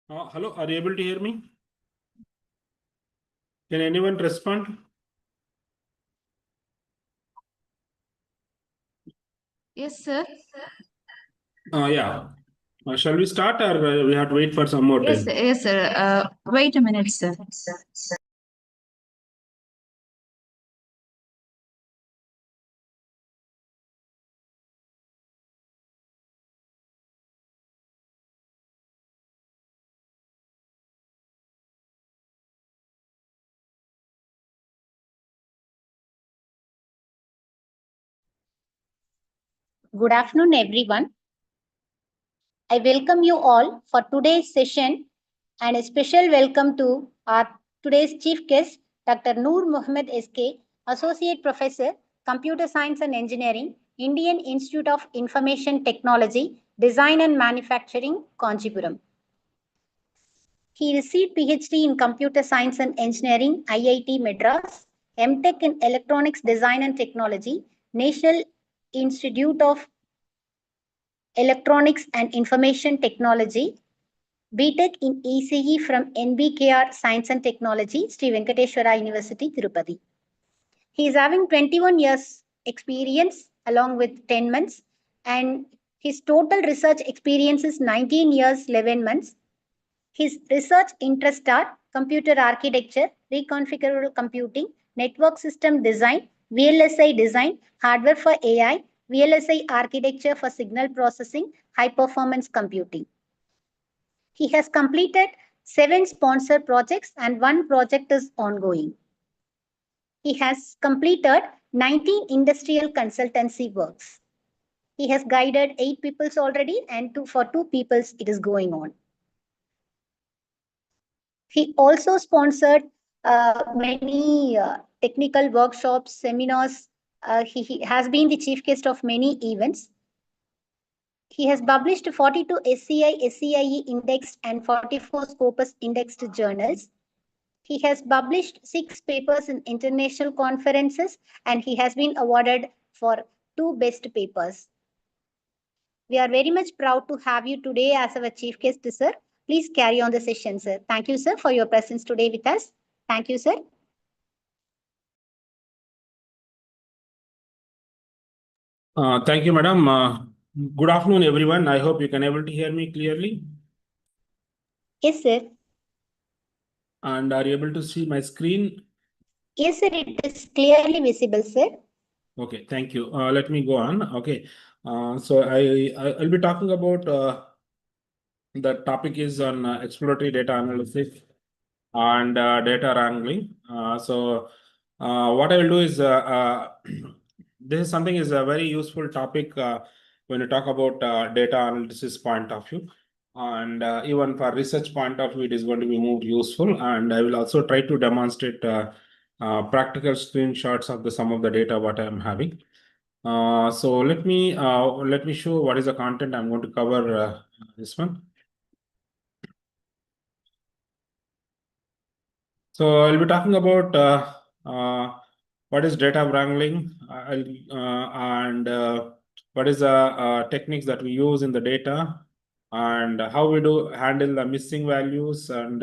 Hello, are you able to hear me? Can anyone respond? Yes, sir. Yeah. Shall we start or we have to wait for some more Yes, time? sir. Yes, sir. Wait a minute, sir. Good afternoon, everyone. I welcome you all for today's session and a special welcome to our today's chief guest, Dr. Noor Mohammed SK, Associate Professor, Computer Science and Engineering, Indian Institute of Information Technology, Design and Manufacturing, Kanchipuram. He received PhD in Computer Science and Engineering, IIT Madras, MTech in Electronics Design and Technology, National Institute of Electronics and Information Technology, BTech in ECE from NBKR Science and Technology, Sri Venkateswara University, Tirupati. He is having 21 years experience along with 10 months, and his total research experience is 19 years, 11 months. His research interests are computer architecture, reconfigurable computing, network system design, VLSI design, hardware for AI, VLSI architecture for signal processing, high performance computing. He has completed 7 sponsored projects and 1 project is ongoing. He has completed 19 industrial consultancy works. He has guided 8 people already and for 2 people it is going on. He also sponsored many technical workshops, seminars. He has been the chief guest of many events. He has published 42 SCI, SCIE indexed and 44 Scopus indexed journals. He has published 6 papers in international conferences and he has been awarded for 2 best papers. We are very much proud to have you today as our chief guest, sir. Please carry on the session, sir. Thank you, sir, for your presence today with us. Thank you, sir. Thank you, madam. Good afternoon, everyone. I hope you can able to hear me clearly. Yes, sir. And are you able to see my screen? Yes, sir. It is clearly visible, sir. Okay, thank you. Let me go on. Okay. So I'll be talking about the topic is on exploratory data analysis and data wrangling. What I will do is this is something is a very useful topic when you talk about data analysis point of view, and even for research point of view, it is going to be more useful. And I will also try to demonstrate practical screenshots of the some of the data what I am having. So let me show what is the content I'm going to cover this one. So I'll be talking about what is data wrangling and what is the techniques that we use in the data and how we do handle the missing values and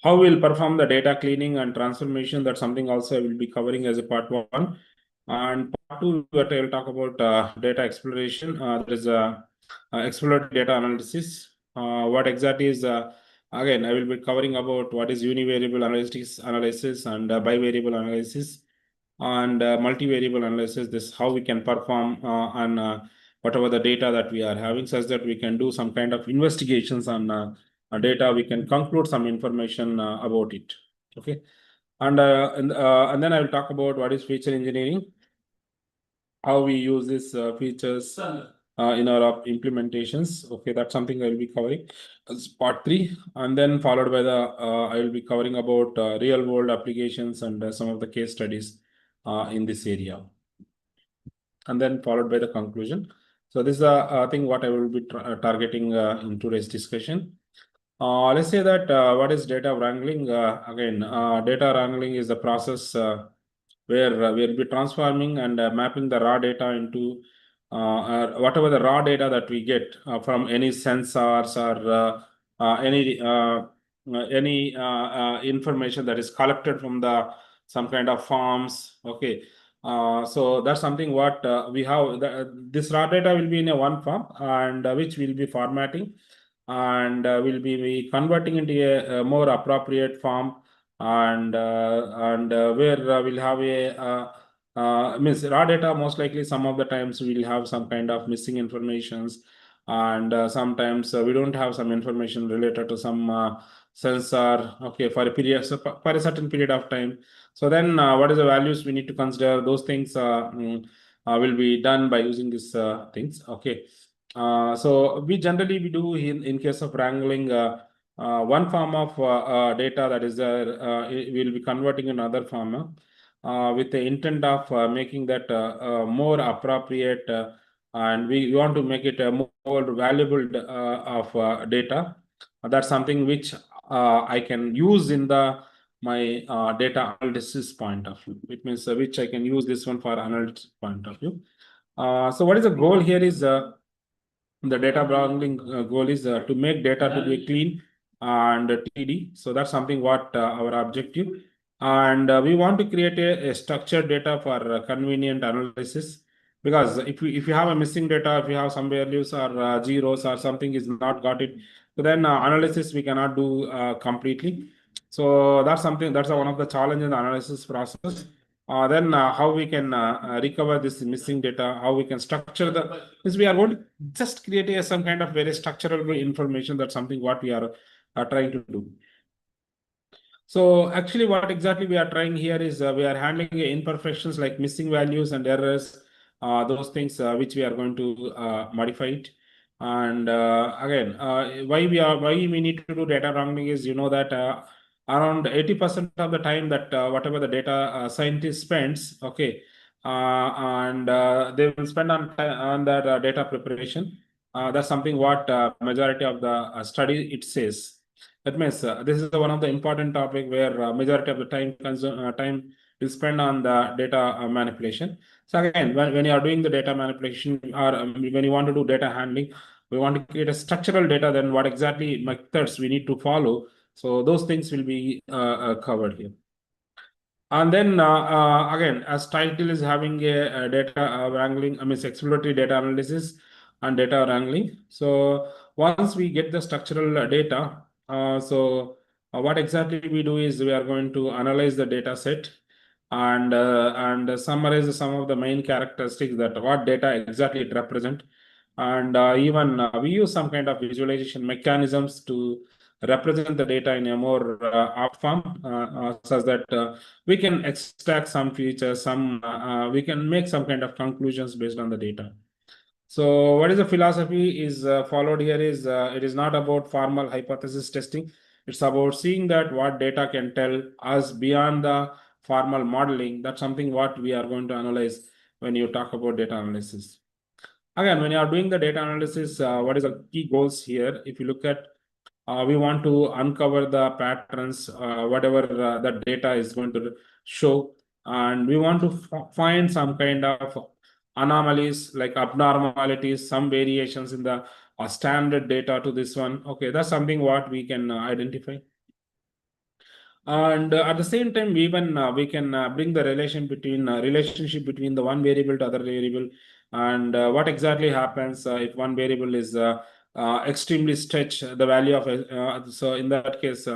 how we'll perform the data cleaning and transformation. That's something also I will be covering as a part 1. And part 2, what I will talk about data exploration. There is a exploratory data analysis. What exactly is again, I will be covering about what is univariable analysis and bivariable analysis and multivariable analysis. This how we can perform on whatever the data that we are having, such that we can do some kind of investigations on data. We can conclude some information about it. Okay, and then I will talk about what is feature engineering, how we use these features in our implementations. Okay, that's something I will be covering as part 3, and then followed by the I will be covering about real world applications and some of the case studies in this area, and then followed by the conclusion. So this is a thing what I will be targeting in today's discussion. Let's say that what is data wrangling? Again, data wrangling is the process where we'll be transforming and mapping the raw data into whatever the raw data that we get from any sensors or any information that is collected from the some kind of farms. Okay, so that's something what we have. This raw data will be in a one form, and which will be formatting, and will be converting into a more appropriate form, and where we'll have a means raw data. Most likely some of the times we'll have some kind of missing informations, and sometimes we don't have some information related to some sensor, okay, for a period, so for a certain period of time. So then what is the values we need to consider? Those things will be done by using these things. Okay, so we generally we do in case of wrangling one form of data, that is we'll be converting another form with the intent of making that more appropriate, and we want to make it more valuable of data. That's something which I can use in my data analysis point of view. It means which I can use this one for analytics point of view. So what is the goal here is the data wrangling goal is to make data to be clean and TD. So that's something what our objective. And we want to create a structured data for convenient analysis, because if you have a missing data, if you have some values or zeros or something is not got it, so then analysis we cannot do completely. So that's something, that's one of the challenges in the analysis process. Then how we can recover this missing data, how we can structure the, is we are going to just create some kind of very structural information. That's something what we are trying to do. So actually what exactly we are trying here is we are handling imperfections like missing values and errors, those things which we are going to modify it. And again, why we need to do data wrangling is, you know, that around 80% of the time that whatever the data scientist spends, okay, and they will spend on that data preparation. That's something what majority of the study it says. That means this is one of the important topic where majority of the time is spent on the data manipulation. So again, when you are doing the data manipulation, or when you want to do data handling, we want to create a structural data. Then what exactly methods we need to follow? So those things will be covered here. And then again, as title is having a data wrangling, I mean exploratory data analysis and data wrangling. So once we get the structural data, what exactly we do is we are going to analyze the data set and summarize some of the main characteristics that what data exactly it represent, and even we use some kind of visualization mechanisms to represent the data in a more art form, such that we can extract some features, we can make some kind of conclusions based on the data. So what is the philosophy is followed here is it is not about formal hypothesis testing. It's about seeing that what data can tell us beyond the formal modeling. That's something what we are going to analyze when you talk about data analysis. Again, when you are doing the data analysis, what is the key goals here? If you look at, we want to uncover the patterns, whatever the data is going to show, and we want to find some kind of anomalies like abnormalities, some variations in the standard data to this one. Okay, that's something what we can identify. And at the same time, we can bring the relationship between the one variable to other variable, and what exactly happens if one variable is extremely stretched, the value of so in that case,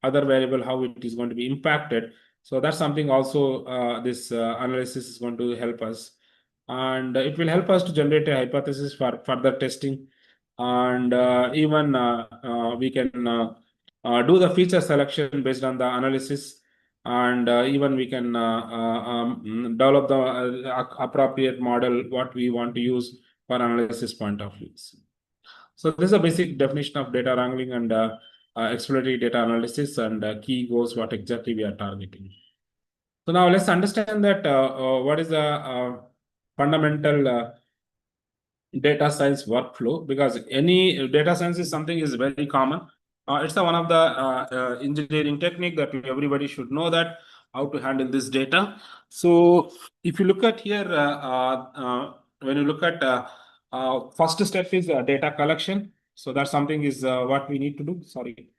other variable, how it is going to be impacted. So that's something also this analysis is going to help us, and it will help us to generate a hypothesis for further testing, and even we can do the feature selection based on the analysis, and even we can develop the appropriate model what we want to use for analysis point of view. So this is a basic definition of data wrangling and exploratory data analysis, and key goals what exactly we are targeting. So now let's understand that what is the fundamental data science workflow, because any data science is something is very common. It's one of the engineering technique that everybody should know, that how to handle this data. So if you look at here, when you look at first step is data collection. So that's something is what we need to do. Sorry.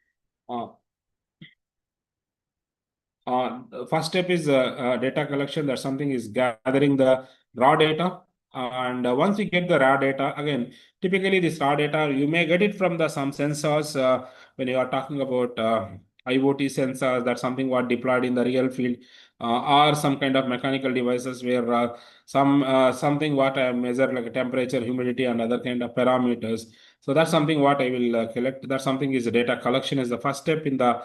First step is data collection. That something is gathering the raw data. And once we get the raw data, again, typically this raw data, you may get it from the some sensors when you are talking about IoT sensors, that's something what deployed in the real field, or some kind of mechanical devices where something what I measure like temperature, humidity, and other kind of parameters. So that's something what I will collect. That something is data collection is the first step in the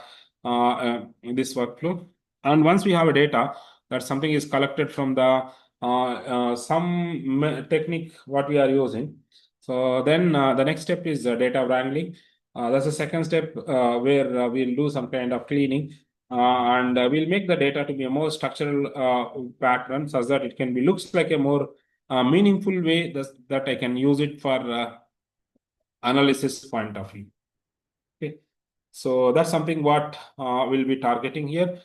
in this workflow. And once we have a data, that something is collected from the some technique what we are using. So then the next step is data wrangling. That's the second step where we'll do some kind of cleaning and we'll make the data to be a more structural pattern such that it can be looks like a more meaningful way that I can use it for analysis point of view. Okay. So that's something what we'll be targeting here.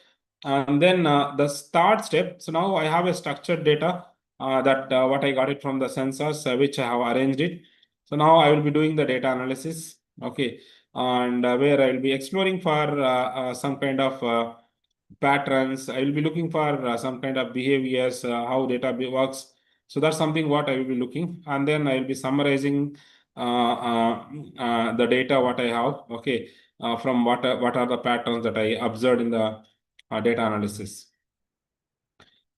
And then the start step. So now I have a structured data that what I got it from the sensors, which I have arranged it. So now I will be doing the data analysis. Okay. And where I will be exploring for some kind of patterns. I will be looking for some kind of behaviors, how data works. So that's something what I will be looking. And then I will be summarizing the data what I have. Okay. From what are the patterns that I observed in the data analysis.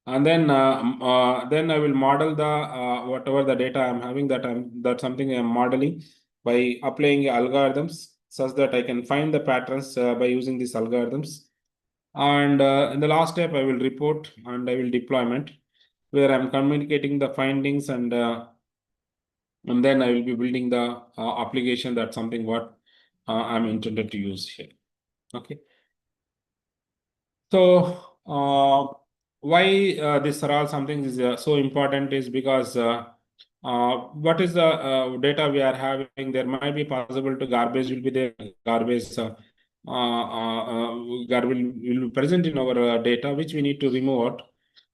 And then I will model the whatever the data I'm having that's something I'm modeling by applying algorithms such that I can find the patterns by using these algorithms. And in the last step, I will report and I will deployment where I'm communicating the findings and then I will be building the application. That's something what I'm intended to use here. Okay. So why this are all something is so important is because what is the data we are having? There might be possible to garbage will be there. Garbage will be present in our data, which we need to remove out.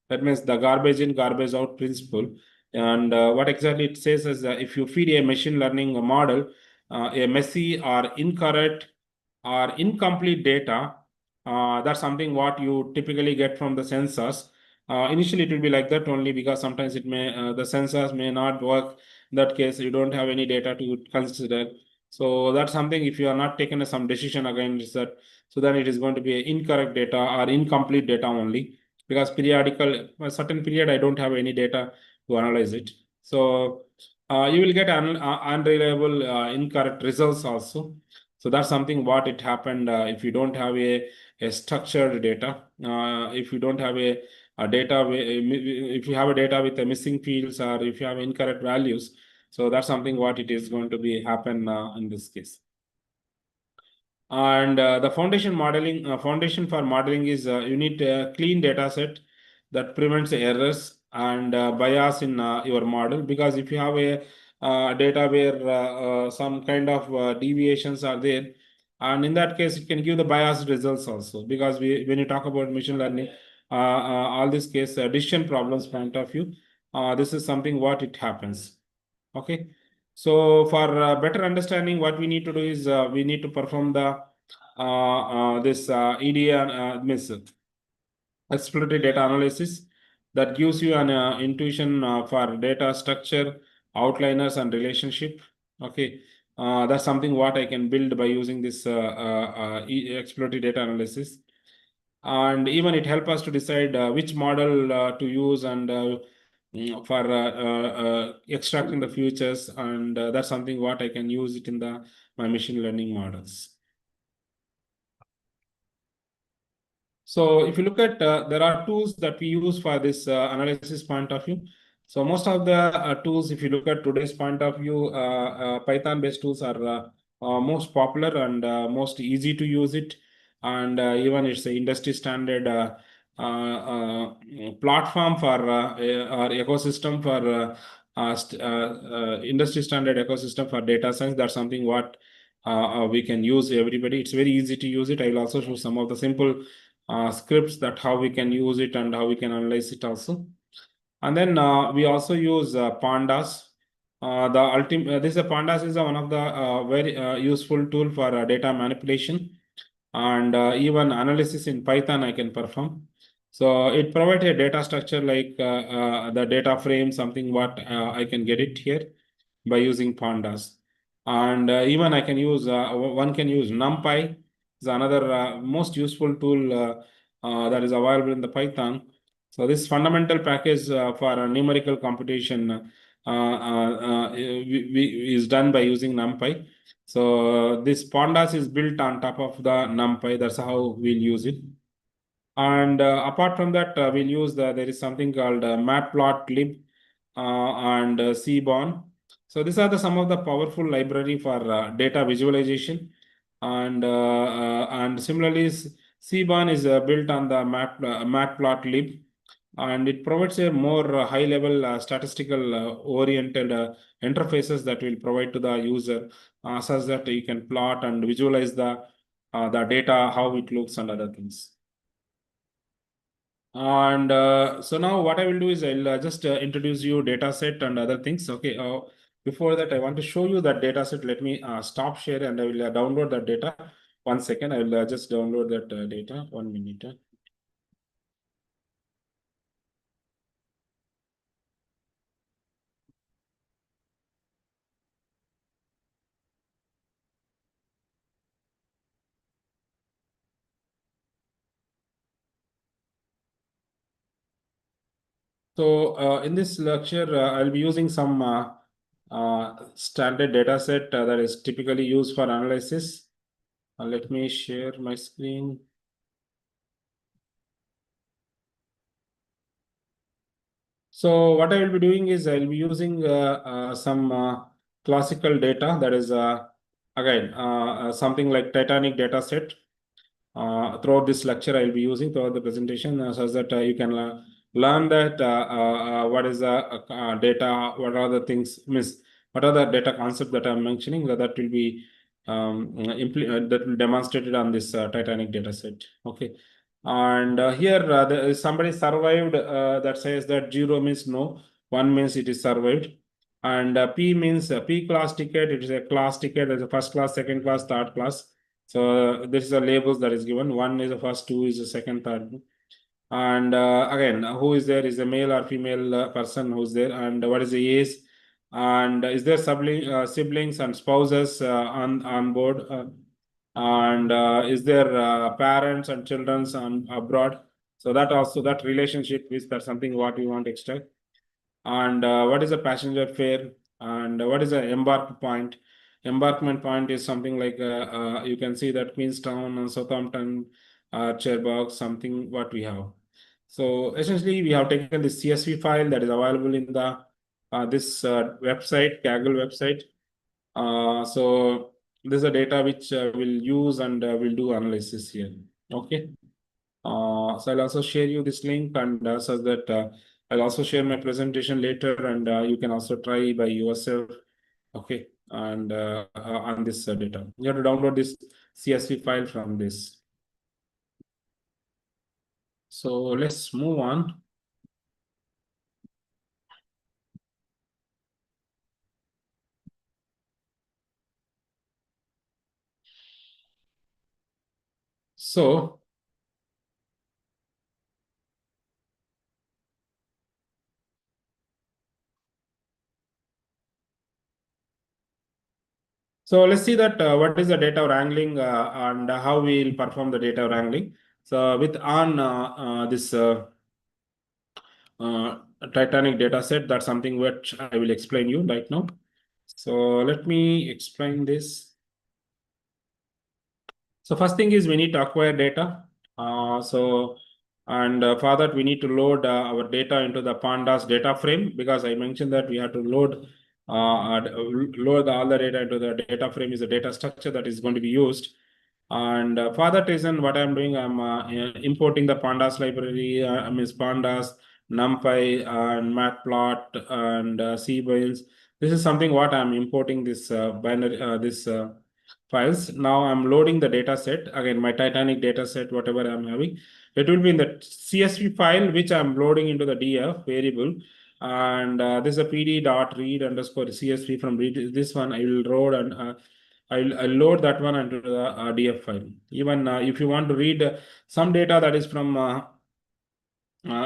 That means the garbage in, garbage out principle. And what exactly it says is if you feed a machine learning model a messy or incorrect or incomplete data, that's something what you typically get from the sensors. Initially, it will be like that only because sometimes it may the sensors may not work. In that case, you don't have any data to consider. So that's something if you are not taking some decision against that, so then it is going to be incorrect data or incomplete data only because periodical a certain period I don't have any data to analyze it. So you will get unreliable, incorrect results also. So that's something what it happened if you don't have a structured data. If you don't have a data, if you have a data with missing fields or if you have incorrect values, so that's something what it is going to be happen in this case. And the foundation for modeling is you need a clean data set that prevents errors and bias in your model. Because if you have a data where some kind of deviations are there, and in that case, it can give the biased results also. Because when you talk about machine learning, all this case decision problems point of view, this is something what it happens. Okay. So for better understanding, what we need to do is we need to perform the this EDA means exploratory data analysis that gives you an intuition for data structure, outliners, and relationship. Okay, that's something what I can build by using this exploratory data analysis, and even it helps us to decide which model to use and for extracting the features, and that's something what I can use it in my machine learning models. So if you look at, there are tools that we use for this analysis point of view. So most of the tools, if you look at today's point of view, Python-based tools are most popular and most easy to use it. And even it's an industry standard platform for or ecosystem for industry standard ecosystem for data science. That's something what we can use everybody. It's very easy to use it. I will also show some of the simple scripts that how we can use it and how we can analyze it also. And then we also use pandas. This pandas is one of the very useful tool for data manipulation and even analysis in Python I can perform. So it provides a data structure like the data frame, something what I can get it here by using pandas. And even I can use, one can use NumPy, is another most useful tool that is available in the Python. So this fundamental package for numerical computation is done by using NumPy. So this pandas is built on top of the NumPy. That's how we'll use it. And apart from that, we'll use there is something called matplotlib and cborn. So these are some of the powerful library for data visualization. And similarly, cborn is built on the matplotlib, and it provides a more high-level statistical oriented interfaces that will provide to the user, such that you can plot and visualize the data, how it looks and other things. And so now what I will do is I'll just introduce you data set and other things. Okay. Before that, I want to show you that data set. Let me stop share and I will download that data. 1 second. I will just download that data. 1 minute. So in this lecture, I'll be using some standard data set that is typically used for analysis. Let me share my screen. So what I will be doing is I'll be using some classical data, that is again something like Titanic data set. Throughout this lecture, I'll be using throughout the presentation such that you can learn that what is the data, what are the things, what are the data concepts that I'm mentioning, that will be that will demonstrated on this Titanic data set. Okay. And here there is somebody survived that says that 0 means no, 1 means it is survived. And P means P class ticket, it is a class ticket, there's a first class, second class, third class. So this is the labels that is given. 1 is the first, 2 is the second, third. And again, who is there? Is a male or female person who's there? And what is the age? And is there siblings and spouses on board? And is there parents and children on abroad? So that also, that relationship is that something what we want to extract. And what is a passenger fare? And what is an embark point? Embarkment point is something like you can see that Queenstown and Southampton, Cherbourg, something what we have. So essentially, we have taken the CSV file that is available in the this website, Kaggle website. So this is the data which we'll use and we'll do analysis here. Okay. So I'll also share you this link, and so that I'll also share my presentation later, and you can also try by yourself. Okay. And on this data, you have to download this CSV file from this. So let's move on. So let's see that what is the data wrangling and how we will perform the data wrangling. So with on this Titanic data set, that's something which I will explain you right now. So let me explain this. So first thing is we need to acquire data. And for that we need to load our data into the pandas data frame, because I mentioned that we have to load all the data into the data frame is a data structure that is going to be used. And for that reason, what I'm doing, I'm importing the pandas library, pandas, NumPy, and Matplot, and Cbeans. This is something what I'm importing this binary, files. Now I'm loading the data set. Again, my Titanic data set, whatever I'm having, it will be in the CSV file, which I'm loading into the DF variable. And this is a pd.read_CSV from read. This one I will load, and I'll load that one into the DF file. Even if you want to read some data that is from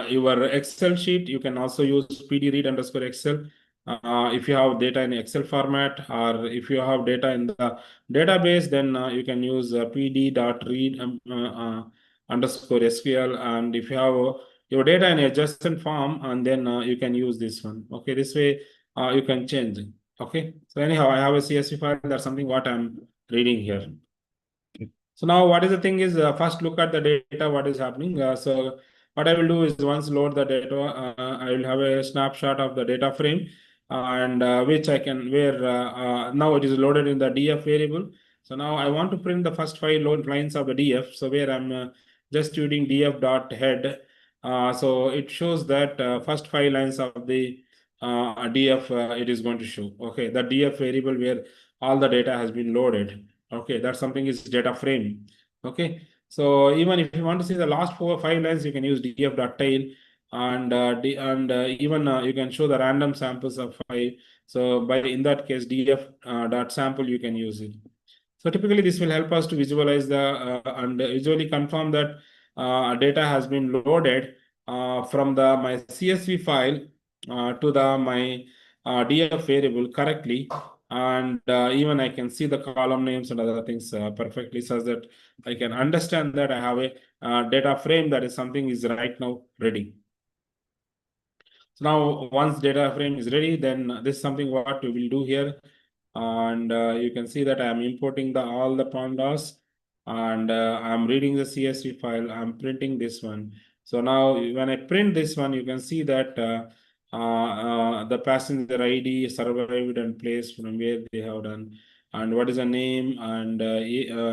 your Excel sheet, you can also use pd_read_Excel. If you have data in Excel format, or if you have data in the database, then you can use pd.read_SQL. And if you have your data in a JSON form, and then you can use this one. Okay, this way you can change it. Okay, so anyhow, I have a CSV file. That's something what I'm reading here. So now what is the thing is, first look at the data, what is happening. So what I will do is, once load the data, I will have a snapshot of the data frame, and which I can, where now it is loaded in the DF variable. So now I want to print the first 5 lines of the DF. So where I'm just using df.head. So it shows that first 5 lines of the DF it is going to show. Okay, the DF variable where all the data has been loaded. Okay, that's something is data frame. Okay, so even if you want to see the last 4 or 5 lines, you can use df.tail, and even you can show the random samples of 5. So by, in that case, df.sample you can use it. So typically this will help us to visualize the and visually confirm that data has been loaded from the my CSV file to the my DF variable correctly. And even I can see the column names and other things perfectly, such that I can understand that I have a data frame that is something is right now ready. So now once data frame is ready, then this is something what we will do here. And you can see that I am importing all the pandas, and I'm reading the CSV file. I'm printing this one. So now when I print this one, you can see that the passenger ID survived and place from where they have done, and what is the name, and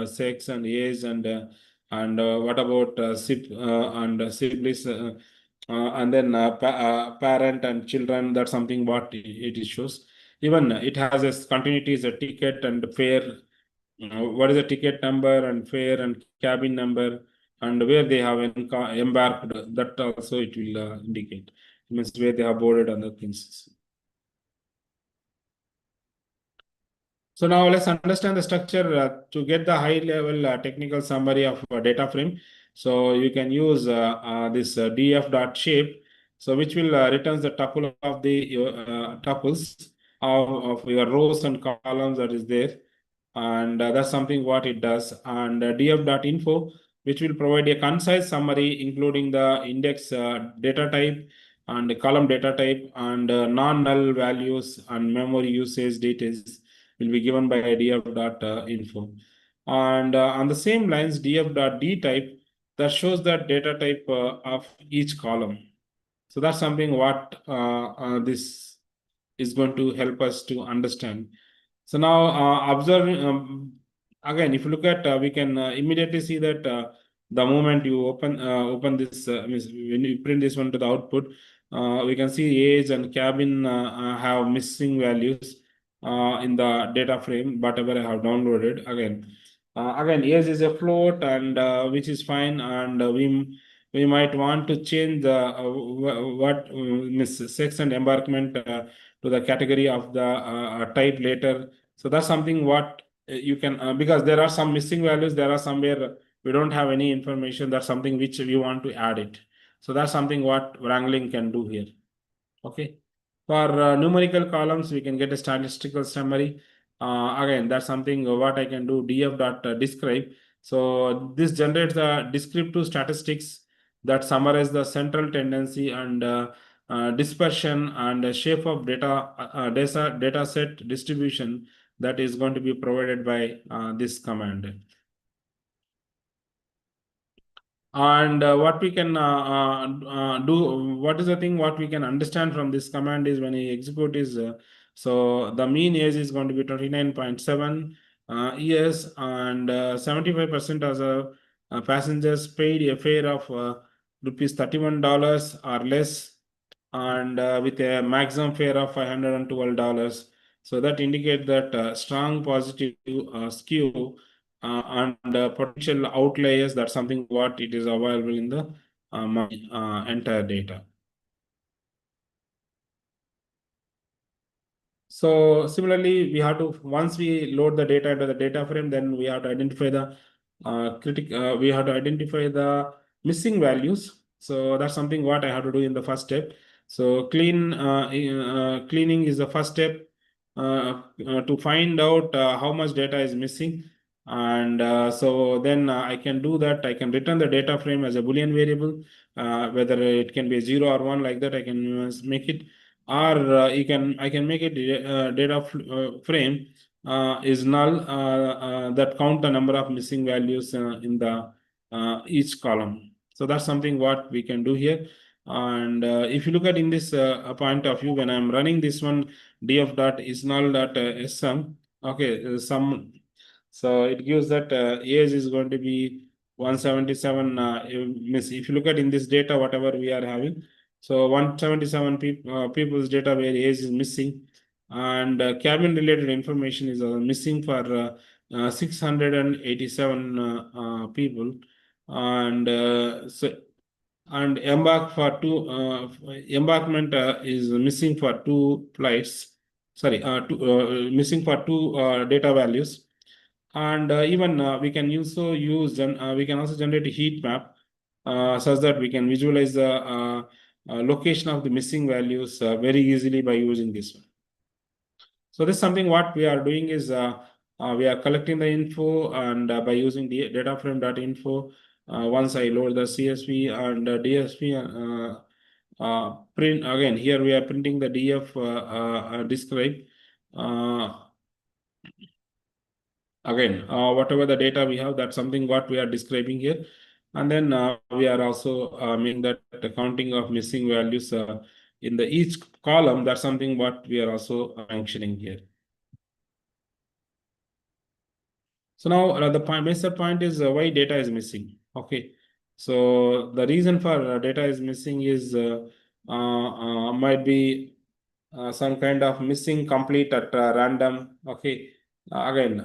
sex and age, and what about SIP and siblings, and then parent and children. That's something what it shows. Even it has a continuity, is a ticket and fare. What is the ticket number and fare and cabin number, and where they have embarked. That also it will indicate. It means where they have boarded and other things. So now let's understand the structure to get the high level technical summary of data frame. So you can use this df.shape, so which will returns the tuple of the tuples of your rows and columns that is there. And that's something what it does. And df.info, which will provide a concise summary, including the index data type and the column data type, and non-null values and memory usage details will be given by df.info. And on the same lines, df.dtype, that shows that data type of each column. So that's something what this is going to help us to understand. So now observe again, if you look at, we can immediately see that the moment you open this, means when you print this one to the output, we can see age and cabin have missing values in the data frame, whatever I have downloaded. Again, age is a float, and which is fine, and we might want to change the what means sex and embarkment to the category of the type later. So that's something what you can, because there are some missing values, there are somewhere we don't have any information. That's something which we want to add it. So that's something what wrangling can do here. Okay. For numerical columns, we can get a statistical summary. Again, that's something what I can do, df.describe. So this generates the descriptive statistics that summarize the central tendency and dispersion and shape of data set distribution that is going to be provided by this command. And what we can do, what is the thing what we can understand from this command is, when we execute is, so the mean age is going to be 29.7 years, and 75% as a passengers paid a fare of rupees $31 or less, and with a maximum fare of $512. So that indicate that strong positive skew and potential outliers. That's something what it is available in the my entire data. So similarly, we have to, once we load the data into the data frame, then we have to identify the we have to identify the missing values. So that's something what I have to do in the first step. So cleaning is the first step to find out how much data is missing. And so then I can do that. I can return the data frame as a Boolean variable, whether it can be 0 or 1, like that I can make it. Or I can make it data frame is null that count the number of missing values in the each column. So that's something what we can do here. And if you look at in this point of view, when I'm running this one, df.isNull.sum, okay, sum. So it gives that age is going to be 177. If you look at in this data, whatever we are having, so 177 people's data where age is missing, and cabin related information is missing for 687 people, and and embarkment is missing for 2 flights. Sorry, missing for 2 data values. And even we can also use we can also generate a heat map such that we can visualize the location of the missing values very easily by using this one. So this is something what we are doing is we are collecting the info, and by using the data frame.info, once I load the CSV and DSV, print again. Here we are printing the DF describe. Again, whatever the data we have, that's something what we are describing here. And then we are also making that the counting of missing values in the each column. That's something what we are also mentioning here. So now the major point is why data is missing. Okay, so the reason for data is missing is might be some kind of missing complete at random. Okay, again.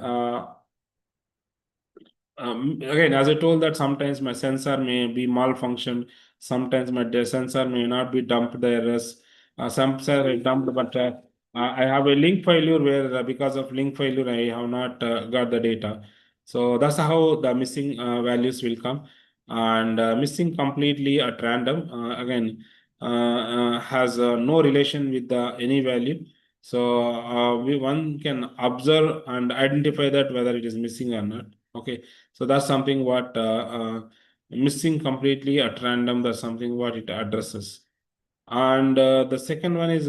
Again, as I told that sometimes my sensor may be malfunction, sometimes my sensor may not be dumped the errors. Some sensor dumped, but I have a link failure where because of link failure I have not got the data. So that's how the missing values will come, and missing completely at random again has no relation with the any value. So one can observe and identify that whether it is missing or not. Okay. So that's something what missing completely at random. That's something what it addresses. And the second one is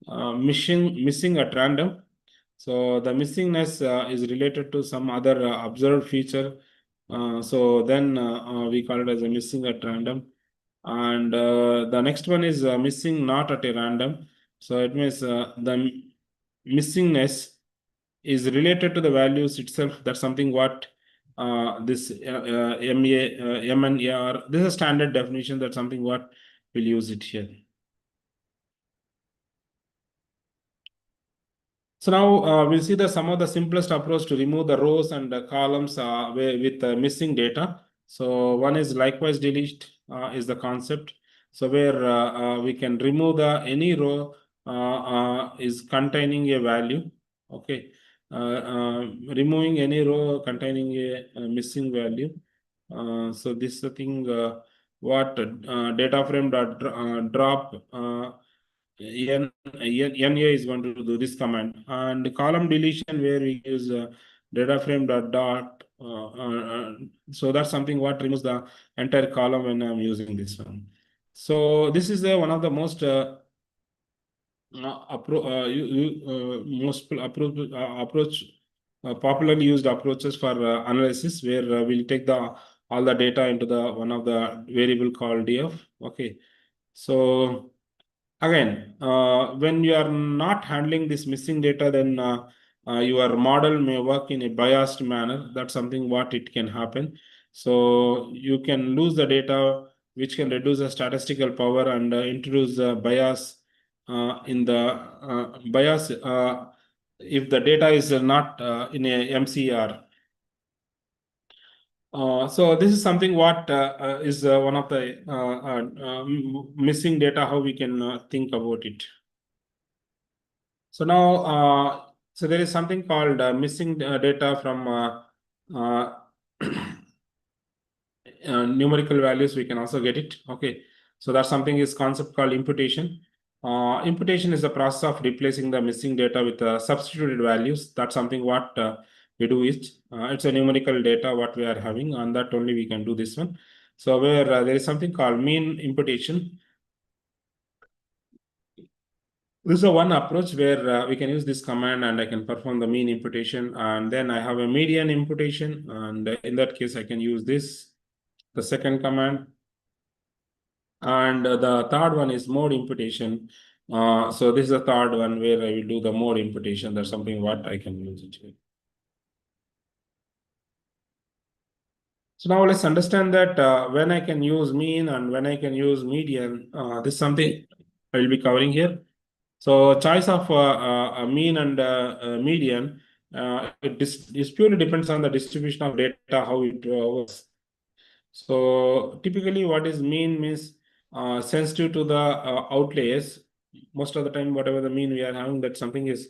missing at random. So the missingness is related to some other observed feature. So then we call it as a missing at random. And the next one is missing not at a random. So it means the missingness is related to the values itself. That's something what this MNAR, this is a standard definition. That's something what we'll use it here. So now we'll see some of the simplest approach to remove the rows and the columns with missing data. So one is likewise delete is the concept. So where we can remove the any row is containing a value. Okay. Removing any row containing a missing value. So this is the thing what data frame drop NA is going to do this command, and column deletion where we use data frame dot. So that's something what removes the entire column when I'm using this one. So this is one of the most popularly used approaches for analysis, where we'll take all the data into the one of the variable called df. Okay, so again, when you are not handling this missing data, then your model may work in a biased manner. That's something what it can happen. So you can lose the data, which can reduce the statistical power and introduce bias in the bias if the data is not in a MCR. So this is something what is one of the missing data, how we can think about it. So now, so there is something called missing data from numerical values. We can also get it. Okay, so that something is concept called imputation. Imputation is the process of replacing the missing data with substituted values. That's something what we do is it's a numerical data what we are having, and that only we can do this one. So where there is something called mean imputation. This is a one approach where we can use this command and I can perform the mean imputation, and then I have a median imputation, and in that case I can use this, the second command. And the third one is mode imputation. So this is the third one where I will do the mode imputation. That's something what I can use it here. So now let's understand that when I can use mean and when I can use median, this is something I will be covering here. So choice of a mean and median, it purely depends on the distribution of data, how it works. So typically what is mean means sensitive to the outliers. Most of the time, whatever the mean we are having, that something is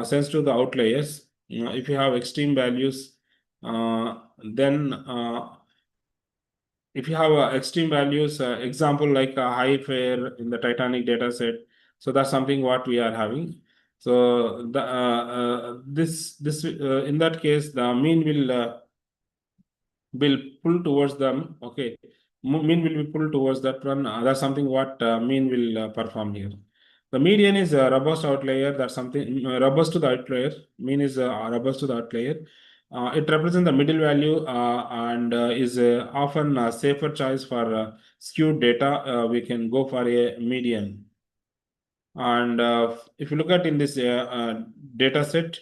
sensitive to the outliers. If you have extreme values, then if you have extreme values, example like a high fare in the Titanic data set, so that's something what we are having. So the this in that case, the mean will pull towards them. Okay, mean will be pulled towards that one. That's something what mean will perform here. The median is a robust outlier. That's something robust to the outlier. Mean is robust to the outlier. It represents the middle value and is often a safer choice for skewed data. We can go for a median. And if you look at in this data set,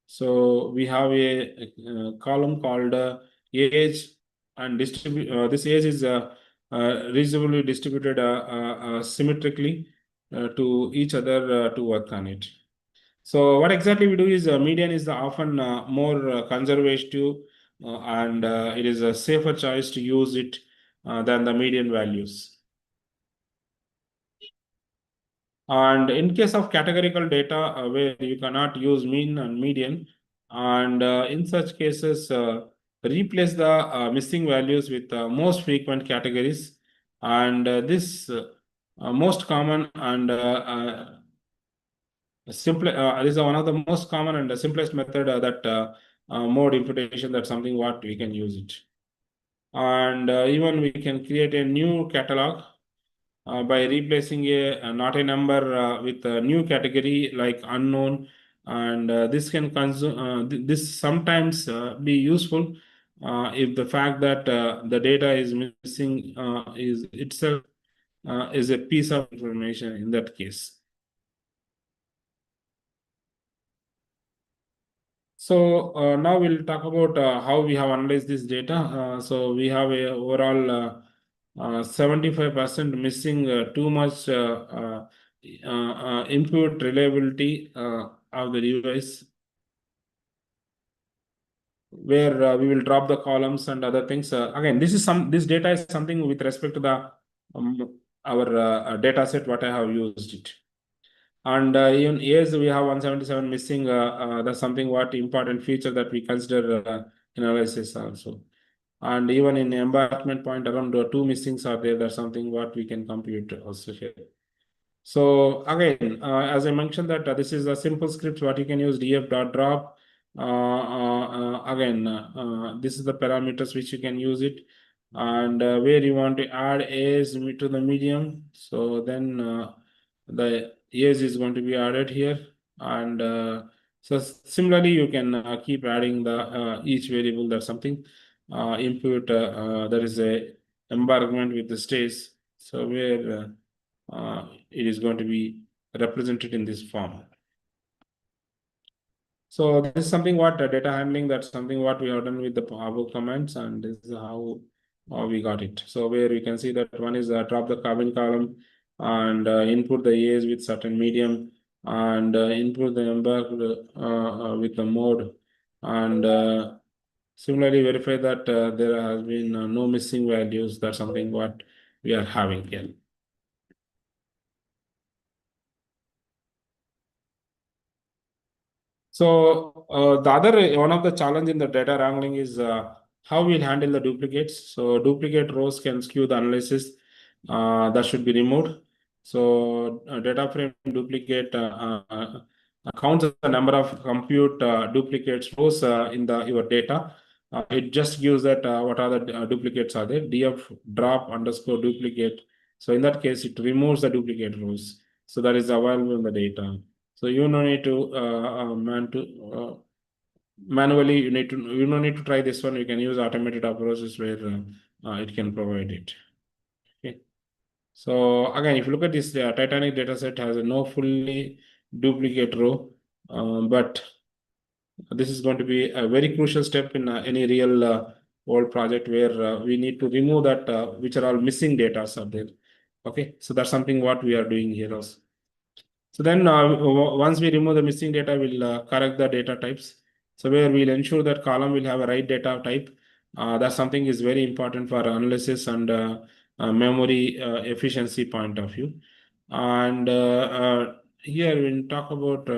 so we have a column called age and distribute. This age is reasonably distributed symmetrically to each other to work on it. So what exactly we do is median is the often more conservative and it is a safer choice to use it than the median values. And in case of categorical data where you cannot use mean and median, and in such cases, replace the missing values with most frequent categories. And this most common and simple this is one of the most common and the simplest method that mode imputation. That's something what we can use it. And even we can create a new catalog by replacing a not a number with a new category like unknown, and this can consume this sometimes be useful if the fact that the data is missing is itself is a piece of information in that case. So now we'll talk about how we have analyzed this data. So we have a overall 75% missing too much input reliability of the device, where we will drop the columns and other things. Again, this data is something with respect to the our data set what I have used it. And even years we have 177 missing. That's something what important feature that we consider in analysis also. And even in embarkment point around 2 missings are there. That's something what we can compute also here. So again, as I mentioned that this is a simple script what you can use df.drop. Again, this is the parameters which you can use it, and where you want to add age to the medium. So then the age is going to be added here, and so similarly you can keep adding the each variable. That's something input. There is a embarkment with the stage. So where it is going to be represented in this form. So this is something what data handling. That's something what we have done with the above commands, and this is how we got it. So where you can see that one is drop the carbon column, and input the years with certain medium, and input the number with the mode, and similarly verify that there has been no missing values. That's something what we are having here. So the other one of the challenge in the data wrangling is how we'll handle the duplicates. So duplicate rows can skew the analysis. That should be removed. So data frame duplicate counts the number of compute duplicates rows in your data. It just gives that what are the duplicates are there. Df drop underscore duplicate. So in that case, it removes the duplicate rows. So that is available in the data. So you no need to manually. You no need to try this one. You can use automated approaches where it can provide it. Okay. So again, if you look at this, the Titanic dataset has no fully duplicate row, but this is going to be a very crucial step in any real world project where we need to remove that which are all missing data are there. Okay, so that's something what we are doing here also. So then once we remove the missing data, we'll correct the data types. So where we'll ensure that column will have a right data type. That's something is very important for analysis and memory efficiency point of view. And here we'll talk about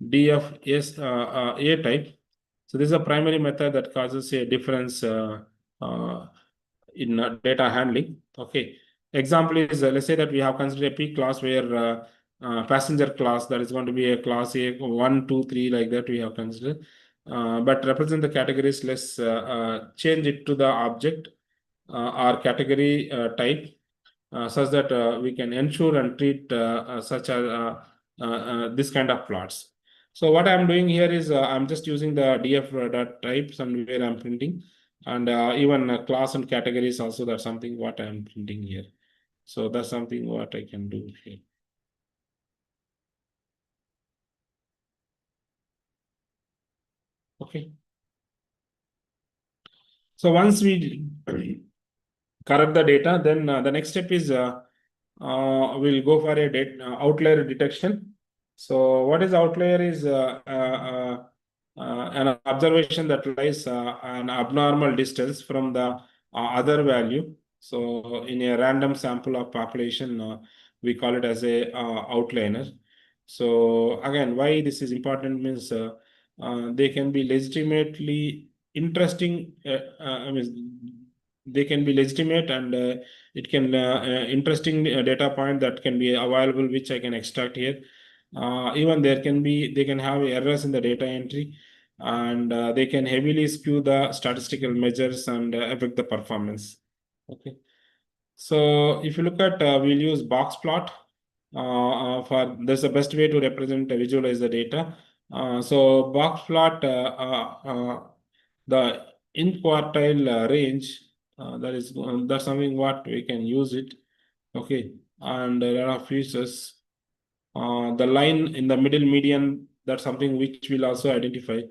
DFS A type. So this is a primary method that causes a difference in data handling. Okay. Example is let's say that we have considered a P class where passenger class, that is going to be a class A 1, 2, 3 like that we have considered. But represent the categories, let's change it to the object or category type such that we can ensure and treat such as this kind of plots. So what I'm doing here is I'm just using the df dot types and where I'm printing, and even class and categories also. That's something what I'm printing here. So that's something what I can do here. Okay. So once we correct the data, then the next step is we'll go for a outlier detection. So what is outlier is an observation that lies an abnormal distance from the other value. So in a random sample of population, we call it as a outlier. So again, why this is important means they can be legitimately interesting. I mean, they can be legitimate, and it can interesting data point that can be available, which I can extract here. Even they can have errors in the data entry, and they can heavily skew the statistical measures and affect the performance. Okay. So if you look at, we'll use box plot for that's the best way to represent visualize the data. So box plot, the in quartile range, that's something what we can use it. Okay, and there are features. The line in the middle median, that's something which we'll also identify,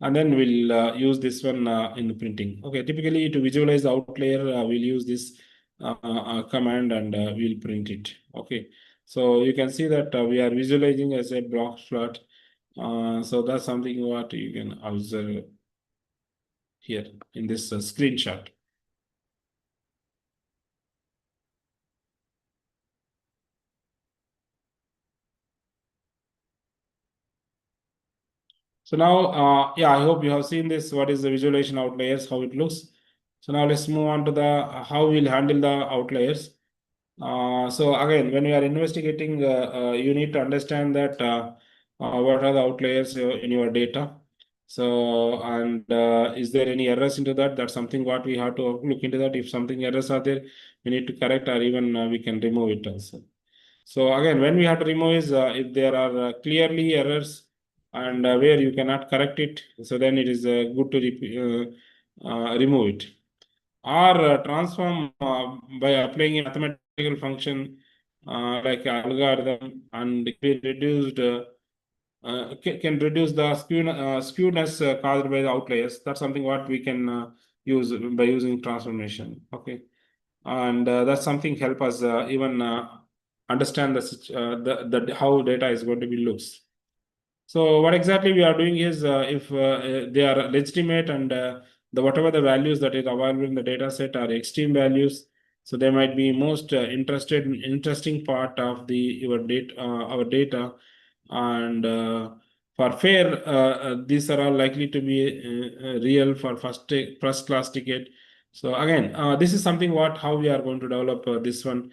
and then we'll use this one in the printing. Okay, typically to visualize the outlier, we'll use this command, and we'll print it. Okay, so you can see that we are visualizing as a block plot. So that's something what you can observe here in this screenshot. So now, yeah, I hope you have seen this. What is the visualization outliers, how it looks. So now let's move on to the how we'll handle the outliers. So again, when you are investigating, you need to understand that what are the outliers in your data. So, and is there any errors into that? That's something what we have to look into that. If something errors are there, we need to correct, or even we can remove it also. So again, when we have to remove is if there are clearly errors and where you cannot correct it, so then it is good to remove it. Or transform by applying a mathematical function like algorithm, and be reduced can reduce the skewness caused by the outliers. That's something what we can use by using transformation. Okay, and that's something help us even understand the how data is going to be looks. So what exactly we are doing is if they are legitimate and the whatever the values that is available in the data set are extreme values, so they might be most interesting part of our data, and for fair, these are all likely to be real for first class ticket. So again, this is something how we are going to develop this one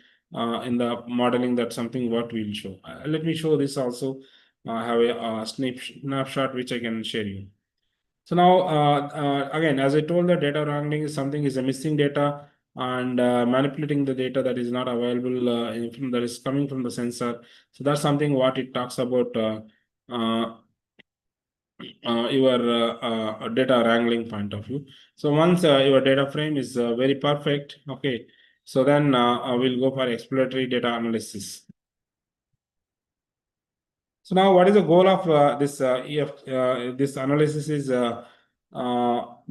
in the modeling. That's something what we'll show. Let me show this also. I have a snapshot which I can share you. So now, again, as I told, the data wrangling is something is a missing data and manipulating the data that is not available that is coming from the sensor. So that's something what it talks about your data wrangling point of view. So once your data frame is very perfect, okay, so then we'll go for exploratory data analysis. So now, what is the goal of this analysis is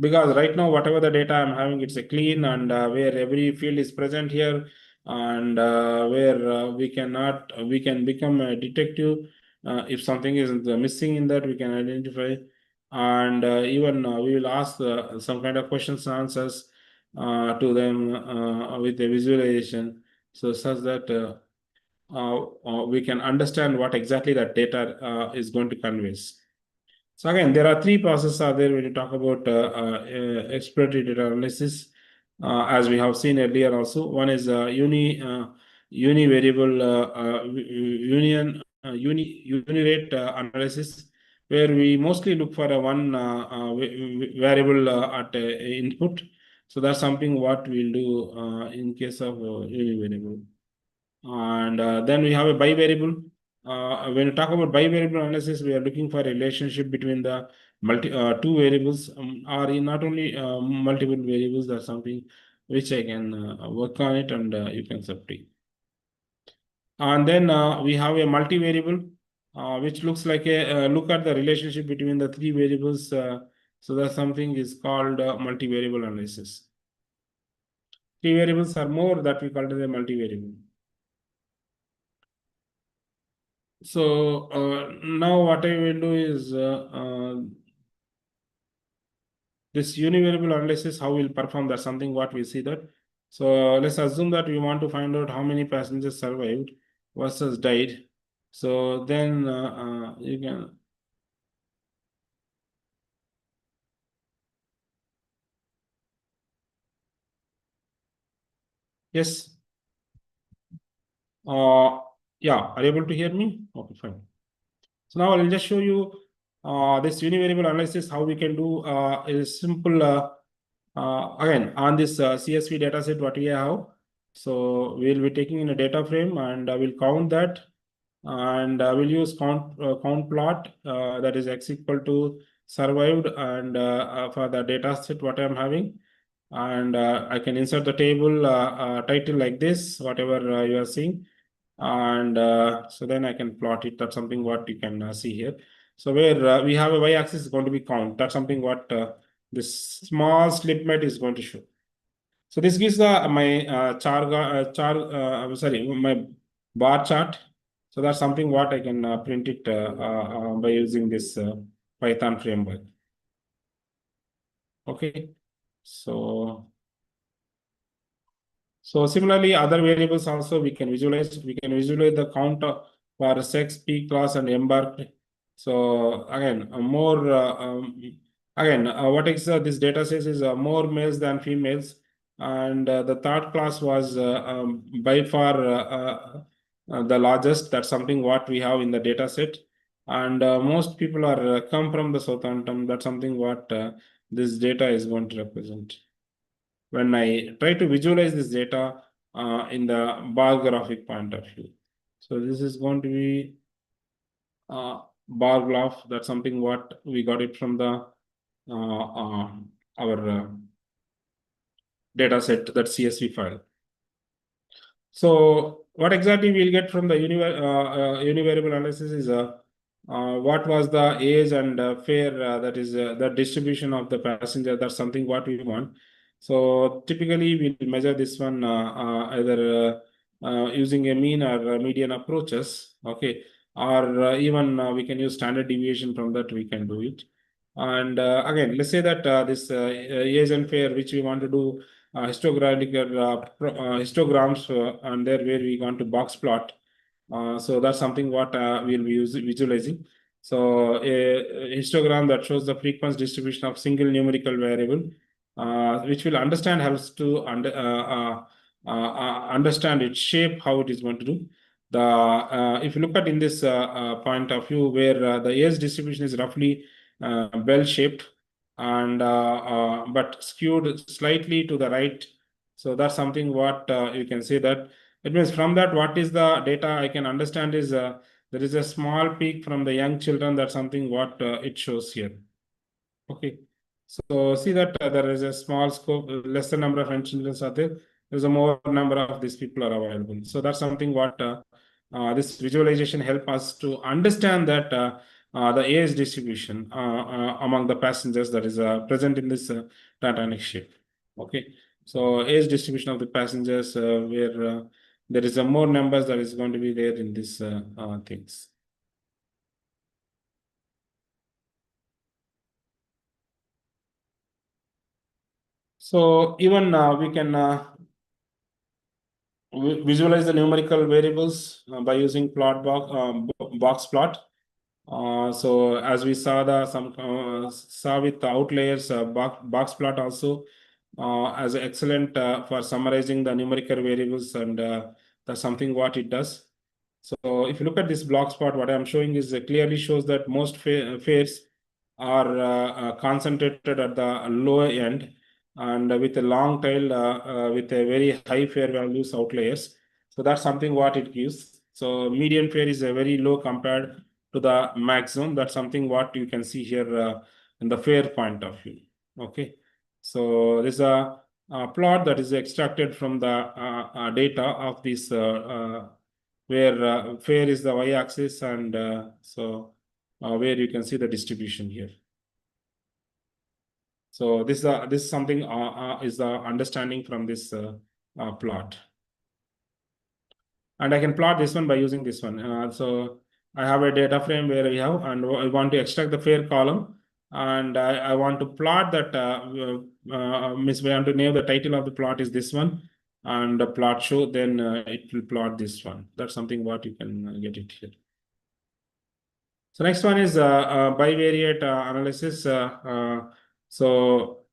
because right now whatever the data I'm having, it's a clean and where every field is present here, and where we can become a detective if something is missing in that we can identify, and even we will ask some kind of questions and answers to them with a visualization, so such that we can understand what exactly that data is going to convey. So again, there are three processes are there when you talk about exploratory data analysis, as we have seen earlier also. One is univariable unirate analysis, where we mostly look for a one variable at input. So that's something what we'll do in case of univariable. And then we have a bivariable. When you talk about bivariable analysis, we are looking for a relationship between the two variables, or not only multiple variables. That's something which I can work on it, and you can subtract. And then we have a multivariable, which looks like a look at the relationship between the three variables. So that something is called multivariable analysis. Three variables are more that we call it a multivariable. So now what I will do is this univariable analysis, how we'll perform that, something what we see that. So let's assume that we want to find out how many passengers survived versus died. So then you can. Yes. Yeah, are you able to hear me? Okay, fine. So now I'll just show you this univariable analysis, how we can do is simple. Again, on this CSV dataset, what we have. So we'll be taking in a data frame, and I will count that, and I will use count plot that is x equal to survived, and for the data set what I'm having, and I can insert the table title like this, whatever you are seeing, and so then I can plot it. That's something what you can see here. So where we have a y-axis is going to be count. That's something what this small snippet is going to show. So this gives the my my bar chart. So that's something what I can print it by using this Python framework. Okay, so similarly, other variables also we can visualize. We can visualize the count for sex, P class, and embarked. So again, more what this data says is more males than females, and the third class was by far the largest. That's something what we have in the data set, and most people are come from the Southampton. That's something what this data is going to represent. When I try to visualize this data in the bar graphic point of view. So this is going to be bar graph. That's something what we got it from the our data set, that CSV file. So what exactly we'll get from the univariable analysis is what was the age and fare, that is the distribution of the passenger. That's something what we want. So typically we'll measure this one either using a mean or median approaches, okay, or even we can use standard deviation from that, we can do it. And again, let's say that this age and fare, which we want to do histograms, and there where we want to box plot. So that's something what we'll be visualizing. So a histogram that shows the frequency distribution of single numerical variable, which will helps to understand its shape, how it is going to do. If you look at in this point of view, where the age distribution is roughly bell-shaped and but skewed slightly to the right. So that's something what you can say that. It means from that, what is the data I can understand is there is a small peak from the young children. That's something what it shows here. Okay. So see that there is a small scope, lesser number of young children are there. There's a more number of these people are available. So that's something what this visualization help us to understand that the age distribution among the passengers that is present in this Titanic ship. Okay. So age distribution of the passengers where there is a more numbers that is going to be there in these things. So even we can visualize the numerical variables by using box plot. So as we saw saw with the outliers, box plot also as excellent for summarizing the numerical variables, and that's something what it does. So if you look at this block spot, what I'm showing is clearly shows that most fares are concentrated at the lower end, and with a long tail with a very high fare values outliers. So that's something what it gives. So median fare is a very low compared to the maximum. That's something what you can see here in the fare point of view. Okay. So there's a plot that is extracted from the data of this where fare is the y-axis, and where you can see the distribution here. So this is something is the understanding from this plot. And I can plot this one by using this one. So I have a data frame where we have, and I want to extract the fare column, and I want to plot that. Miss, we want to name the title of the plot is this one, and the plot show. Then it will plot this one. That's something what you can get it here. So next one is bivariate analysis. So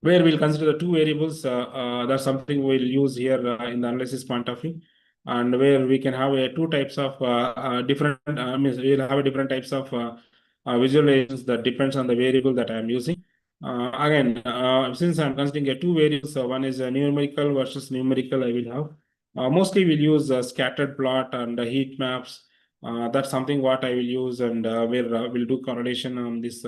where we'll consider the two variables, that's something we'll use here in the analysis point of view, and where we can have two types of different, we'll have different types of visualizations that depends on the variable that I'm using. Again, since I'm considering two variables, one is numerical versus numerical, I will have. Mostly we'll use scattered plot and heat maps. That's something what I will use, and where we'll do correlation on this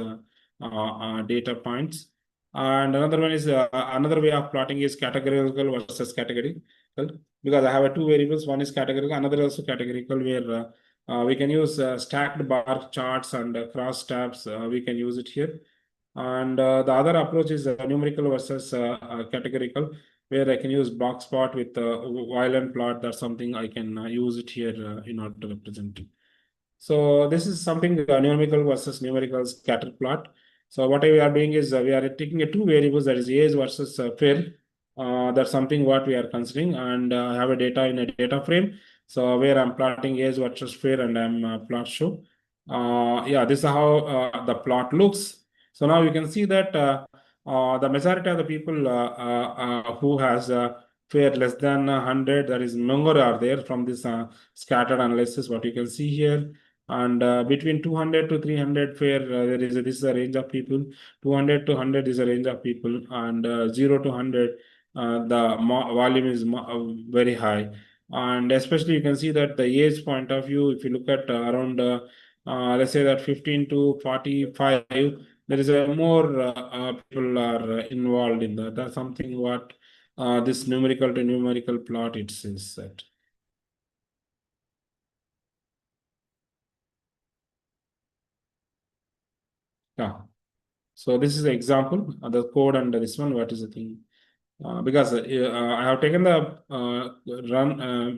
data points. And another one is another way of plotting is categorical versus categorical, because I have two variables. One is categorical, another also categorical, where we can use stacked bar charts and cross tabs. We can use it here. And the other approach is numerical versus categorical, where I can use box plot with violent plot. That's something I can use it here in order to represent it. So this is something numerical versus numerical scatter plot. So what we are doing is we are taking two variables, that is age versus fare. That's something what we are considering, and I have a data in a data frame. So where I'm plotting age versus fare, and I'm plot show. Yeah, this is how the plot looks. So now you can see that the majority of the people who has fare less than 100, that is more are there from this scattered analysis, what you can see here. And between 200 to 300 fare, this is a range of people. 200 to 100 is a range of people, and 0 to 100, the volume is very high. And especially you can see that the age point of view, if you look at around, let's say that 15 to 45, there is a more people are involved in that. That's something what this numerical to numerical plot it says that. Yeah. So this is the example of the code under this one. What is the thing? because I have taken the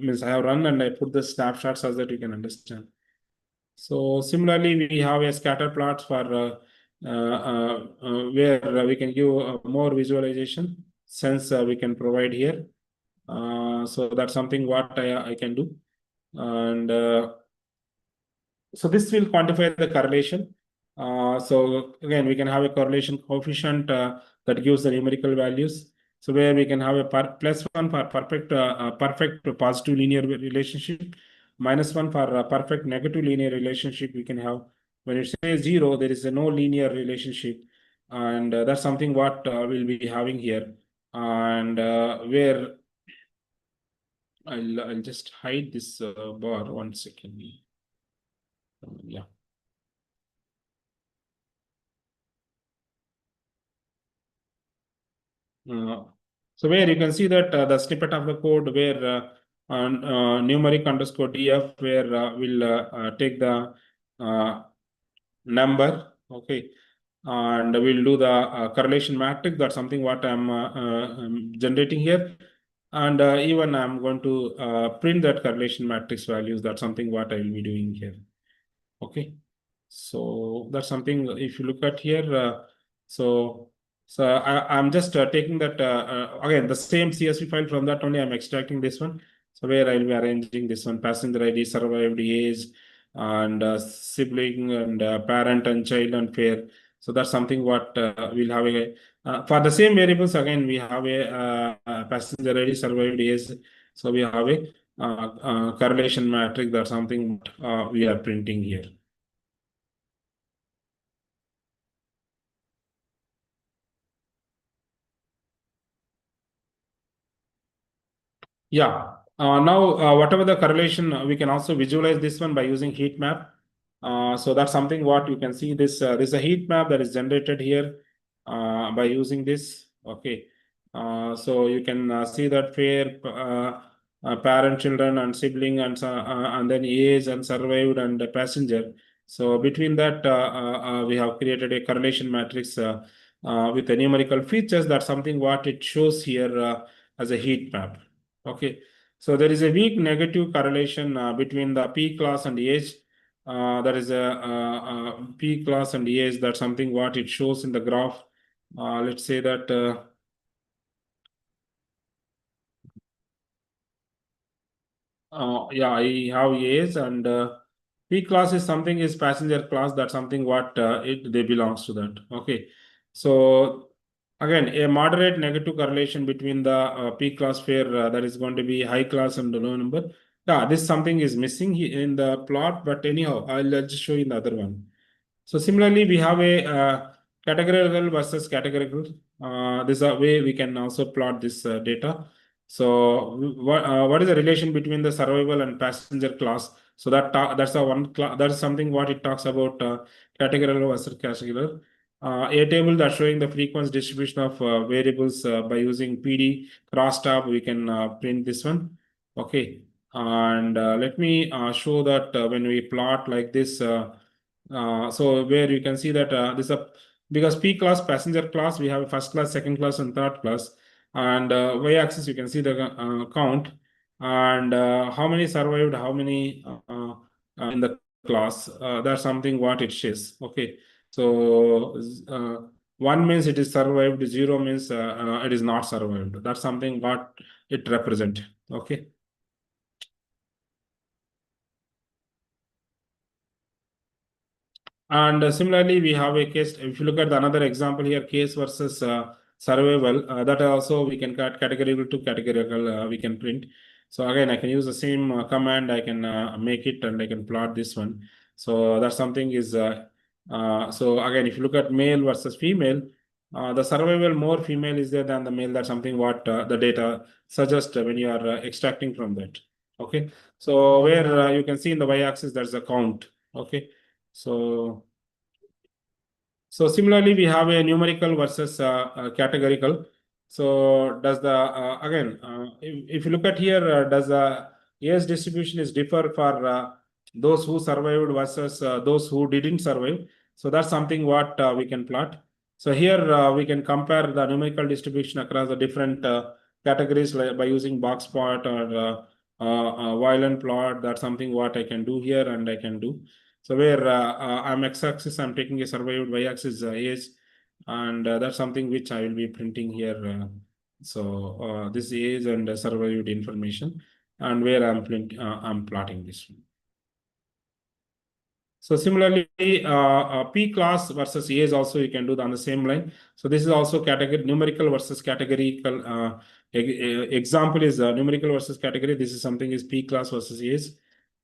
means I have run and I put the snapshots so that you can understand. So similarly, we have a scatter plots for where we can give more visualization since we can provide here. So that's something what I can do. And so this will quantify the correlation. So again, we can have a correlation coefficient that gives the numerical values. So where we can have a +1 for perfect positive linear relationship, -1 for perfect negative linear relationship. We can have when you say 0, there is no linear relationship, and that's something what we'll be having here, and where I'll just hide this bar 1 second. Yeah. So where you can see that the snippet of the code where numeric underscore df where we'll take the number, okay, and we'll do the correlation matrix. That's something what I'm generating here, and even I'm going to print that correlation matrix values. That's something what I will be doing here. Okay, so that's something if you look at here, so I'm just taking that again the same CSV file. From that only I'm extracting this one. So where I'll be arranging this one: passenger ID, survived, age, and sibling, and parent and child and fare. So that's something what we'll have a for the same variables. Again, we have a passenger ID, survived, age. So we have a correlation matrix. That's something we are printing here. Yeah. Now, whatever the correlation, we can also visualize this one by using heat map. So that's something what you can see this. There's a heat map that is generated here by using this. Okay. So you can see that fare, parent, children, and sibling, and then age and survived and passenger. So between that, we have created a correlation matrix with the numerical features. That's something what it shows here as a heat map. Okay, so there is a weak negative correlation between the P class and age. That is a P class and age. That's something what it shows in the graph. Let's say that yeah, I have age, and P class is something is passenger class. That's something what they belongs to that. Okay, so again, a moderate negative correlation between the P class fare that is going to be high class and the low number. Yeah, this something is missing in the plot, but anyhow, I'll just show you the other one. So similarly, we have a categorical versus categorical. This is a way we can also plot this data. So what is the relation between the survival and passenger class? So that's a one class. That's something what it talks about categorical versus categorical. A table that's showing the frequency distribution of variables by using PD crosstab. We can print this one. Okay, and let me show that when we plot like this. So where you can see that this is because P class passenger class we have first class, second class, and third class, and y-axis you can see the count and how many survived, how many in the class. That's something what it shows. Okay, so 1 means it is survived, 0 means it is not survived. That's something what it represent. Okay. And similarly, we have a case. If you look at another example here, case versus survival, that also we can categorical to categorical, we can print. So again, I can use the same command. I can make it and I can plot this one. So that's something is. So again, if you look at male versus female, the survival more female is there than the male. That's something what the data suggests when you are extracting from that. Okay. So where you can see in the y-axis, there's a count. Okay. So similarly, we have a numerical versus categorical. So does the again, if you look at here, does the age distribution is differ for those who survived versus those who didn't survive? So that's something what we can plot. So here we can compare the numerical distribution across the different categories by using box plot or violent plot. That's something what I can do here, and I can do. So where I'm x-axis, I'm taking a survived, y-axis age, and that's something which I will be printing here. So this age and survived information, and where I'm plotting this one. So similarly, P class versus age also you can do on the same line. So this is also category numerical versus categorical. Example is numerical versus category. This is something is P class versus age.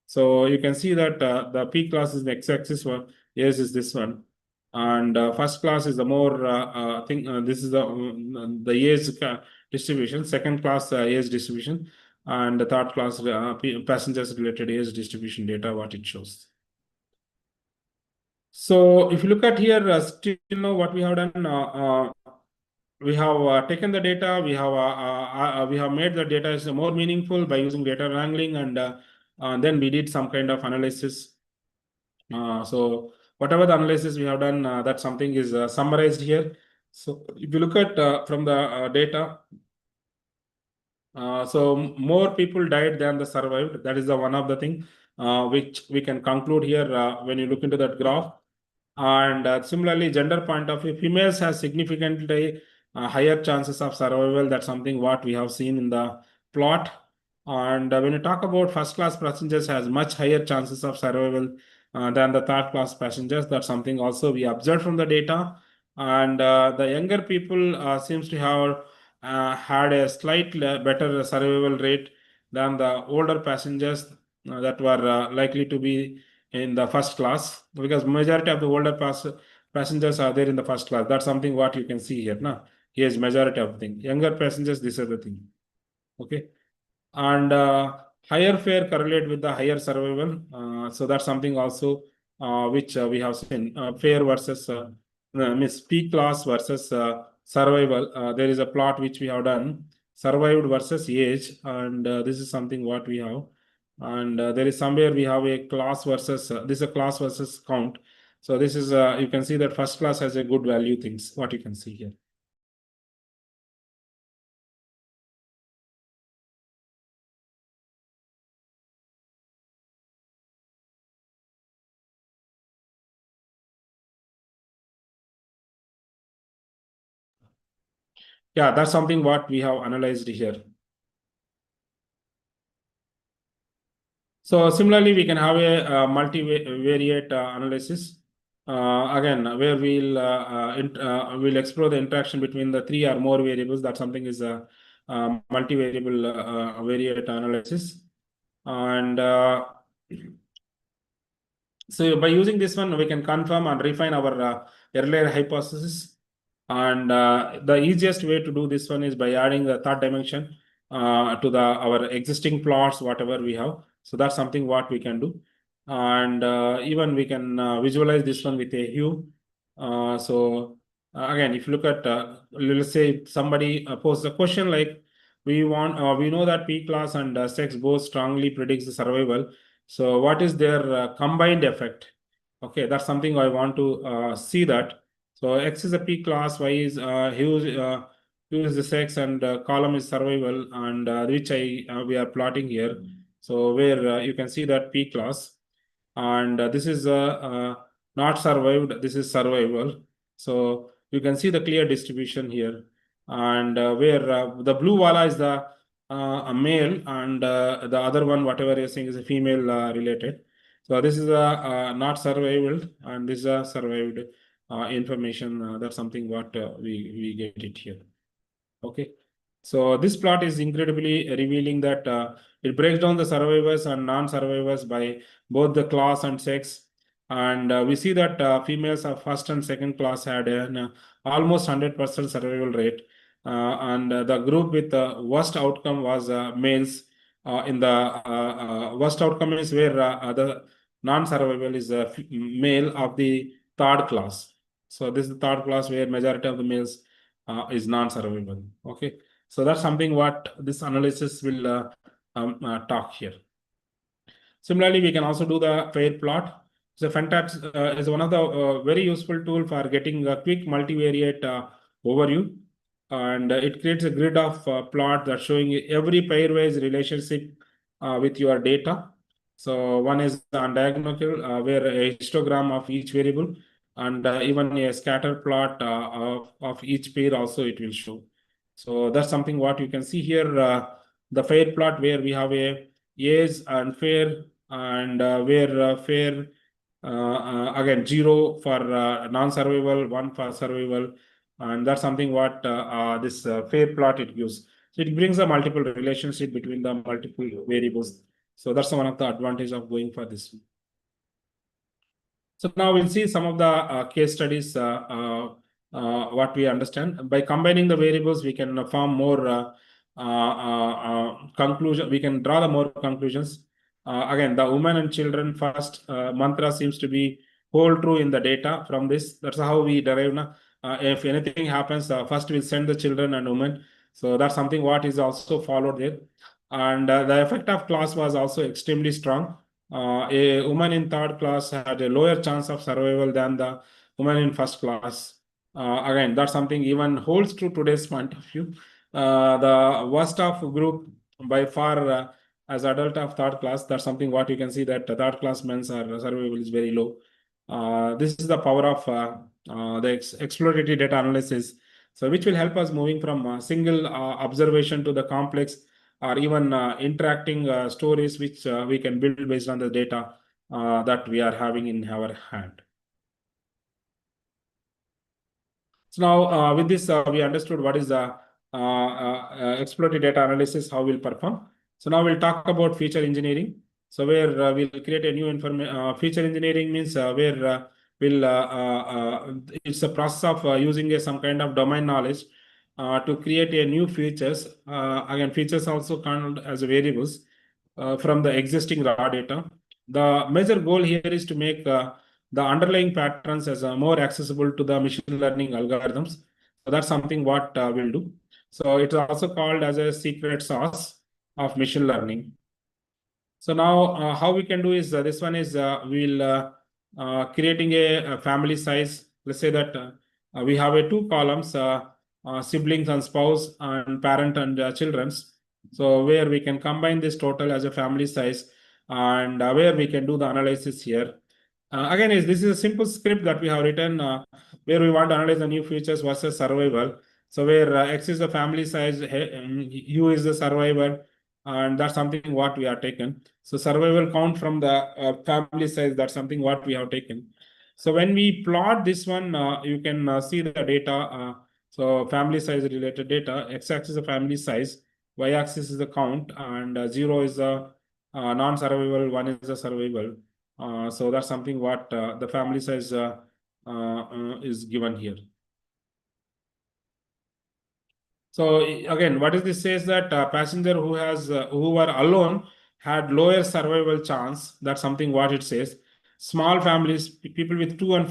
So you can see that the P class is the x-axis, one age is this one, and first class is the more thing. This is the age distribution. Second class age distribution, and the third class passengers related age distribution data what it shows. So if you look at here, still now what we have done, we have taken the data, we have made the data is more meaningful by using data wrangling, and then we did some kind of analysis. So whatever the analysis we have done, that something is summarized here. So if you look at from the data, so more people died than the survived. That is the one of the thing which we can conclude here when you look into that graph. And similarly, gender point of view, females have significantly higher chances of survival. That's something what we have seen in the plot. And when you talk about first class passengers has much higher chances of survival than the third class passengers. That's something also we observed from the data. And the younger people seems to have had a slightly better survival rate than the older passengers that were likely to be in the first class, because majority of the older passengers are there in the first class. That's something what you can see here. Now, here's majority of the thing. Younger passengers, this is the thing. Okay. And higher fare correlate with the higher survival. So that's something also which we have seen. Fare versus means P class versus survival. There is a plot which we have done. Survived versus age, and this is something what we have. And there is somewhere we have a class versus this is a class versus count. So this is you can see that first class has a good value things, what you can see here. Yeah, that's something what we have analyzed here. So similarly, we can have a multivariate analysis. Again, where we'll explore the interaction between the three or more variables. That something is a multivariable variate analysis. And so by using this one, we can confirm and refine our earlier hypothesis. And the easiest way to do this one is by adding the third dimension to our existing plots, whatever we have. So that's something what we can do. And even we can visualize this one with a hue. So again, if you look at, let's say somebody poses a question like, we know that P class and sex both strongly predicts the survival. So what is their combined effect? Okay, that's something I want to see that. So X is a P class, Y is Q is the sex, and column is survival, and which we are plotting here. So where you can see that P class, and this is not survived. This is survival. So you can see the clear distribution here, and where the blue wala is the a male, and the other one, whatever you're saying, is a female related. So this is a not survived, and this is a survived information. That's something what we get it here. Okay. So this plot is incredibly revealing that it breaks down the survivors and non-survivors by both the class and sex. And we see that females of first and second class had an almost 100% survival rate. And the group with the worst outcome was males. In the worst outcome is where the non-survival is male of the third class. So this is the third class where majority of the males is non-survivable. Okay. So that's something what this analysis will talk here. Similarly, we can also do the fair plot. So fantastic is one of the very useful tool for getting a quick multivariate overview, and it creates a grid of plot that's showing every pairwise relationship with your data. So one is undiagonal where a histogram of each variable, and even a scatter plot of each pair also it will show. So that's something what you can see here. The fair plot where we have a A's and fair, and where fair again 0 for non-survival, 1 for survival, and that's something what this fair plot it gives. So it brings a multiple relationship between the multiple variables. So that's one of the advantage of going for this. So now we'll see some of the case studies. What we understand by combining the variables, we can form more conclusion. We can draw the more conclusions. Again, the women and children first mantra seems to be hold true in the data from this. That's how we derive. If anything happens, first we'll send the children and women. So that's something what is also followed there. And the effect of class was also extremely strong. A woman in third class had a lower chance of survival than the woman in first class. Again, that's something even holds true today's point of view. The worst of group by far as adult of third class, that's something what you can see that third class men's survival is very low. This is the power of the exploratory data analysis. So which will help us moving from a single observation to the complex or even interacting stories which we can build based on the data that we are having in our hand. So now with this, we understood what is the exploratory data analysis, how we'll perform. So now we'll talk about feature engineering. So where we'll create a new information. Feature engineering means where it's a process of using some kind of domain knowledge to create a new features. Again, features also count as variables from the existing raw data. The major goal here is to make the underlying patterns as more accessible to the machine learning algorithms. So that's something what we'll do. So it's also called as a secret sauce of machine learning. So now how we can do is this one is we'll creating a family size. Let's say that we have a two columns, siblings and spouse, and parent and children's. So where we can combine this total as a family size, and where we can do the analysis here. Again, this is a simple script that we have written where we want to analyze the new features versus survival. So where X is the family size, U is the survivor, and that's something what we have taken. So survival count from the family size, that's something what we have taken. So when we plot this one, you can see the data. So family size related data, X-axis is the family size, Y-axis is the count, and 0 is the non-survival, 1 is the survival. So that's something what the family size is given here. So again, what is this says that passenger who were alone had lower survival chance. That's something what it says. Small families, people with 2 to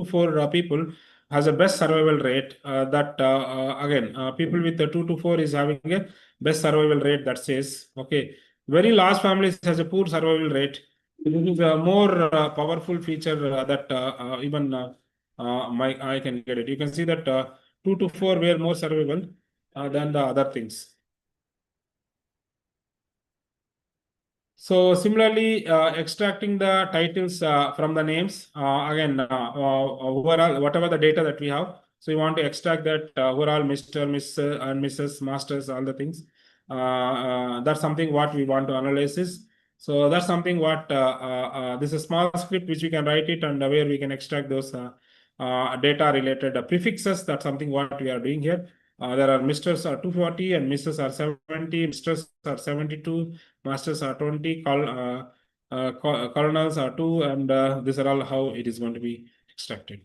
4 people has a best survival rate. Again, people with the 2 to 4 is having a best survival rate. That says okay. Very large families has a poor survival rate. This is a more powerful feature that even I can get it. You can see that 2 to 4 were more survival than the other things. So similarly, extracting the titles from the names, again, overall, whatever the data that we have. So you want to extract that overall Mr., Miss, and Mrs., Masters, all the things. That's something what we want to analyze is. So that's something what this is a small script which we can write it, and where we can extract those data related prefixes. That's something what we are doing here. There are Misters are 240 and Mrs. are 70, Misters are 72, Masters are 20, colonels are 2, and these are all how it is going to be extracted.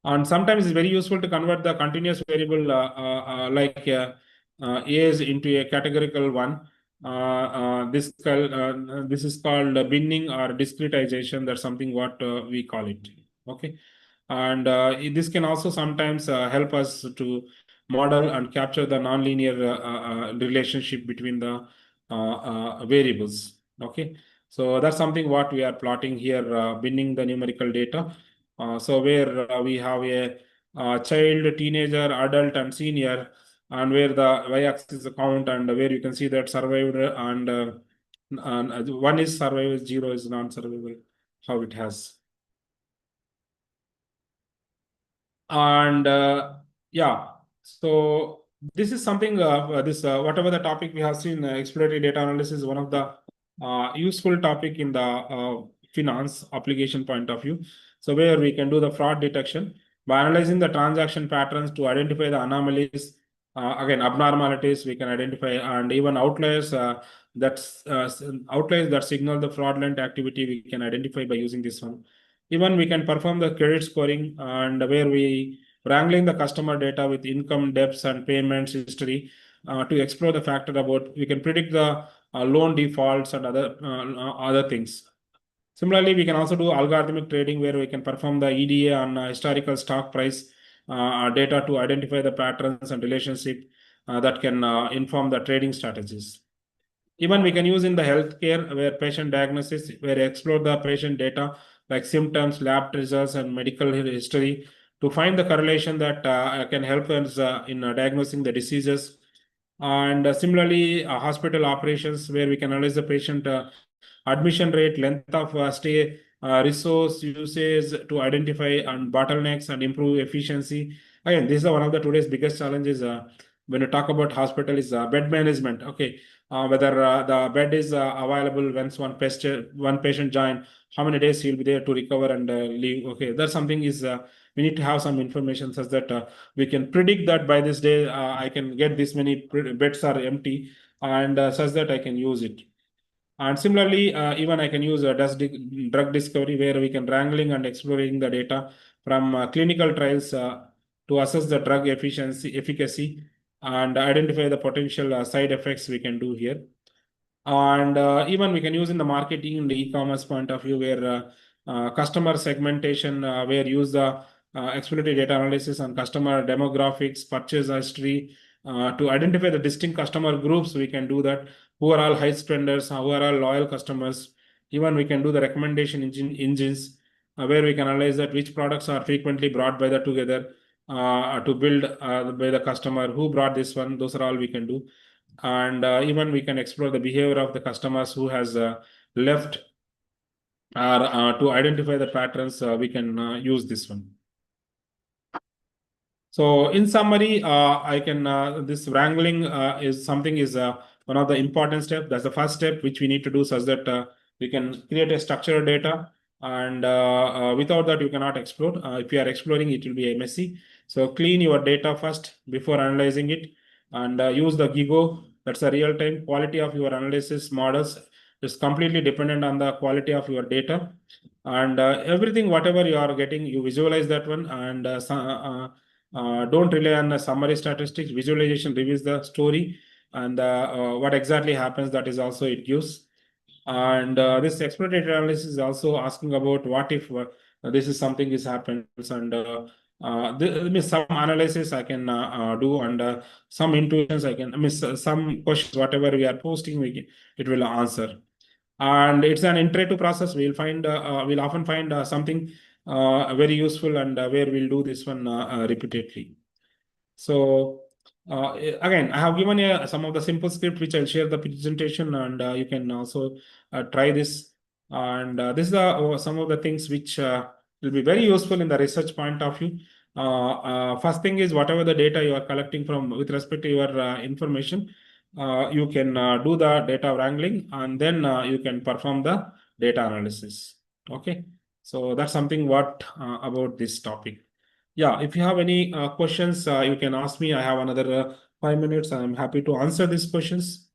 And sometimes it's very useful to convert the continuous variable like A's into a categorical one. This is called binning or discretization. That's something what we call it. Okay. And this can also sometimes help us to model and capture the nonlinear relationship between the variables. Okay. So that's something what we are plotting here, binning the numerical data. So where we have a child, teenager, adult, and senior, and where the y-axis is the count, and where you can see that survived and one is survived, 0 is non-survivable, how it has. And yeah, so this is something, whatever the topic we have seen, exploratory data analysis is one of the useful topic in the finance application point of view. So where we can do the fraud detection by analyzing the transaction patterns to identify the anomalies, again, abnormalities we can identify, and even outliers, outliers that signal the fraudulent activity we can identify by using this one. Even we can perform the credit scoring, and where we wrangling the customer data with income, debts, and payments history to explore the factor about, we can predict the loan defaults and other things. Similarly, we can also do algorithmic trading, where we can perform the EDA on historical stock price data to identify the patterns and relationship that can inform the trading strategies. Even we can use in the healthcare, where patient diagnosis, where we explore the patient data like symptoms, lab results, and medical history to find the correlation that can help us in diagnosing the diseases. And similarly, hospital operations, where we can analyze the patient admission rate, length of stay, resource usage to identify and bottlenecks and improve efficiency. Again, this is one of the today's biggest challenges when you talk about hospital is bed management. Okay, whether the bed is available once one patient join, how many days he'll be there to recover and leave. Okay, that's something is we need to have some information such that we can predict that by this day I can get this many beds are empty, and such that I can use it. And similarly, even I can use drug discovery, where we can wrangling and exploring the data from clinical trials to assess the drug efficacy, and identify the potential side effects we can do here. And even we can use in the marketing and the e-commerce point of view, where customer segmentation, where use the exploratory data analysis on customer demographics, purchase history, to identify the distinct customer groups. We can do that, who are all high spenders, who are all loyal customers. Even we can do the recommendation engines, where we can analyze that which products are frequently brought by the together to build by the customer, who brought this one. Those are all we can do. And even we can explore the behavior of the customers who has left, or to identify the patterns, we can use this one. So in summary, I can this wrangling is something is one of the important steps. That's the first step which we need to do, such that we can create a structured data, and without that you cannot explore. If you are exploring, it will be messy. So clean your data first before analyzing it, and use the GIGO. That's a real-time quality of your analysis models is completely dependent on the quality of your data, and everything whatever you are getting, you visualize that one, and don't rely on the summary statistics. Visualization reveals the story, and what exactly happens, that is also it gives. And this exploratory analysis is also asking about what if this is something is happens, and some analysis I can do, and some intuitions I can, some questions whatever we are posting, it will answer. And it's an iterative process. We'll often find something very useful, and where we'll do this one repeatedly. So again, I have given some of the simple script which I'll share the presentation, and you can also try this. And this is some of the things which will be very useful in the research point of view. First thing is, whatever the data you are collecting from with respect to your information, you can do the data wrangling, and then you can perform the data analysis. Okay, so that's something what about this topic. Yeah, if you have any questions, you can ask me. I have another 5 minutes. I'm happy to answer these questions.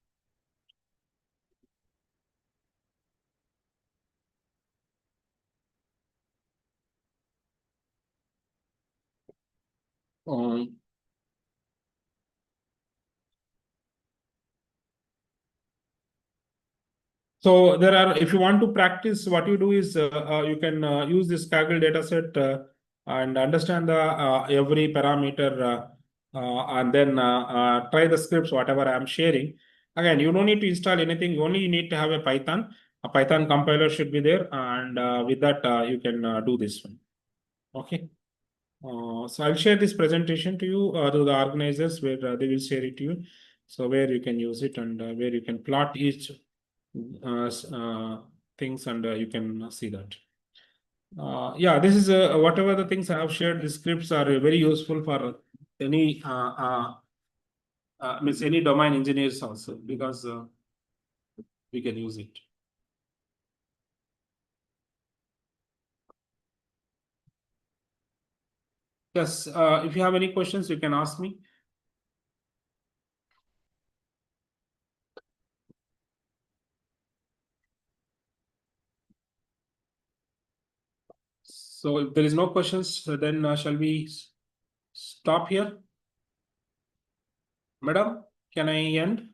So there are, if you want to practice, what you do is you can use this Kaggle dataset and understand the every parameter, and then try the scripts, whatever I'm sharing. Again, you don't need to install anything. You only need to have a Python. A Python compiler should be there, and with that you can do this one. Okay. So I'll share this presentation to you to the organizers where they will share it to you. So where you can use it and where you can plot each things and you can see that. Yeah, this is whatever the things I have shared. The scripts are very useful for any means any domain engineers also, because we can use it. Yes, if you have any questions, you can ask me. So if there is no questions, then shall we stop here? Madam, can I end?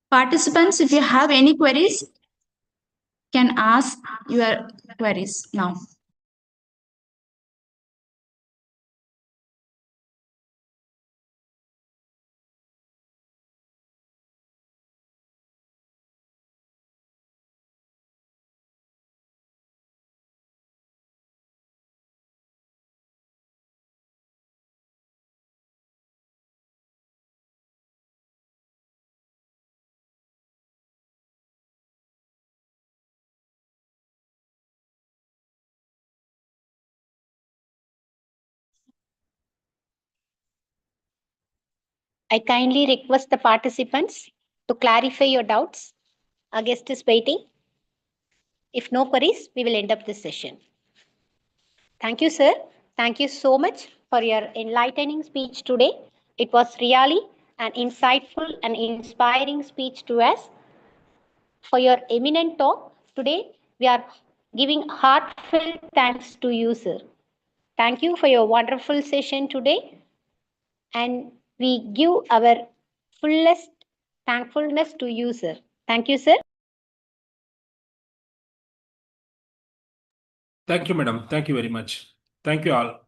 Participants, if you have any queries, can ask your queries now. I kindly request the participants to clarify your doubts. Our guest is waiting. If no queries, we will end up this session. Thank you, sir. Thank you so much for your enlightening speech today. It was really an insightful and inspiring speech to us. For your eminent talk today, we are giving heartfelt thanks to you, sir. Thank you for your wonderful session today. And we give our fullest thankfulness to you, sir. Thank you, sir. Thank you, madam. Thank you very much. Thank you all.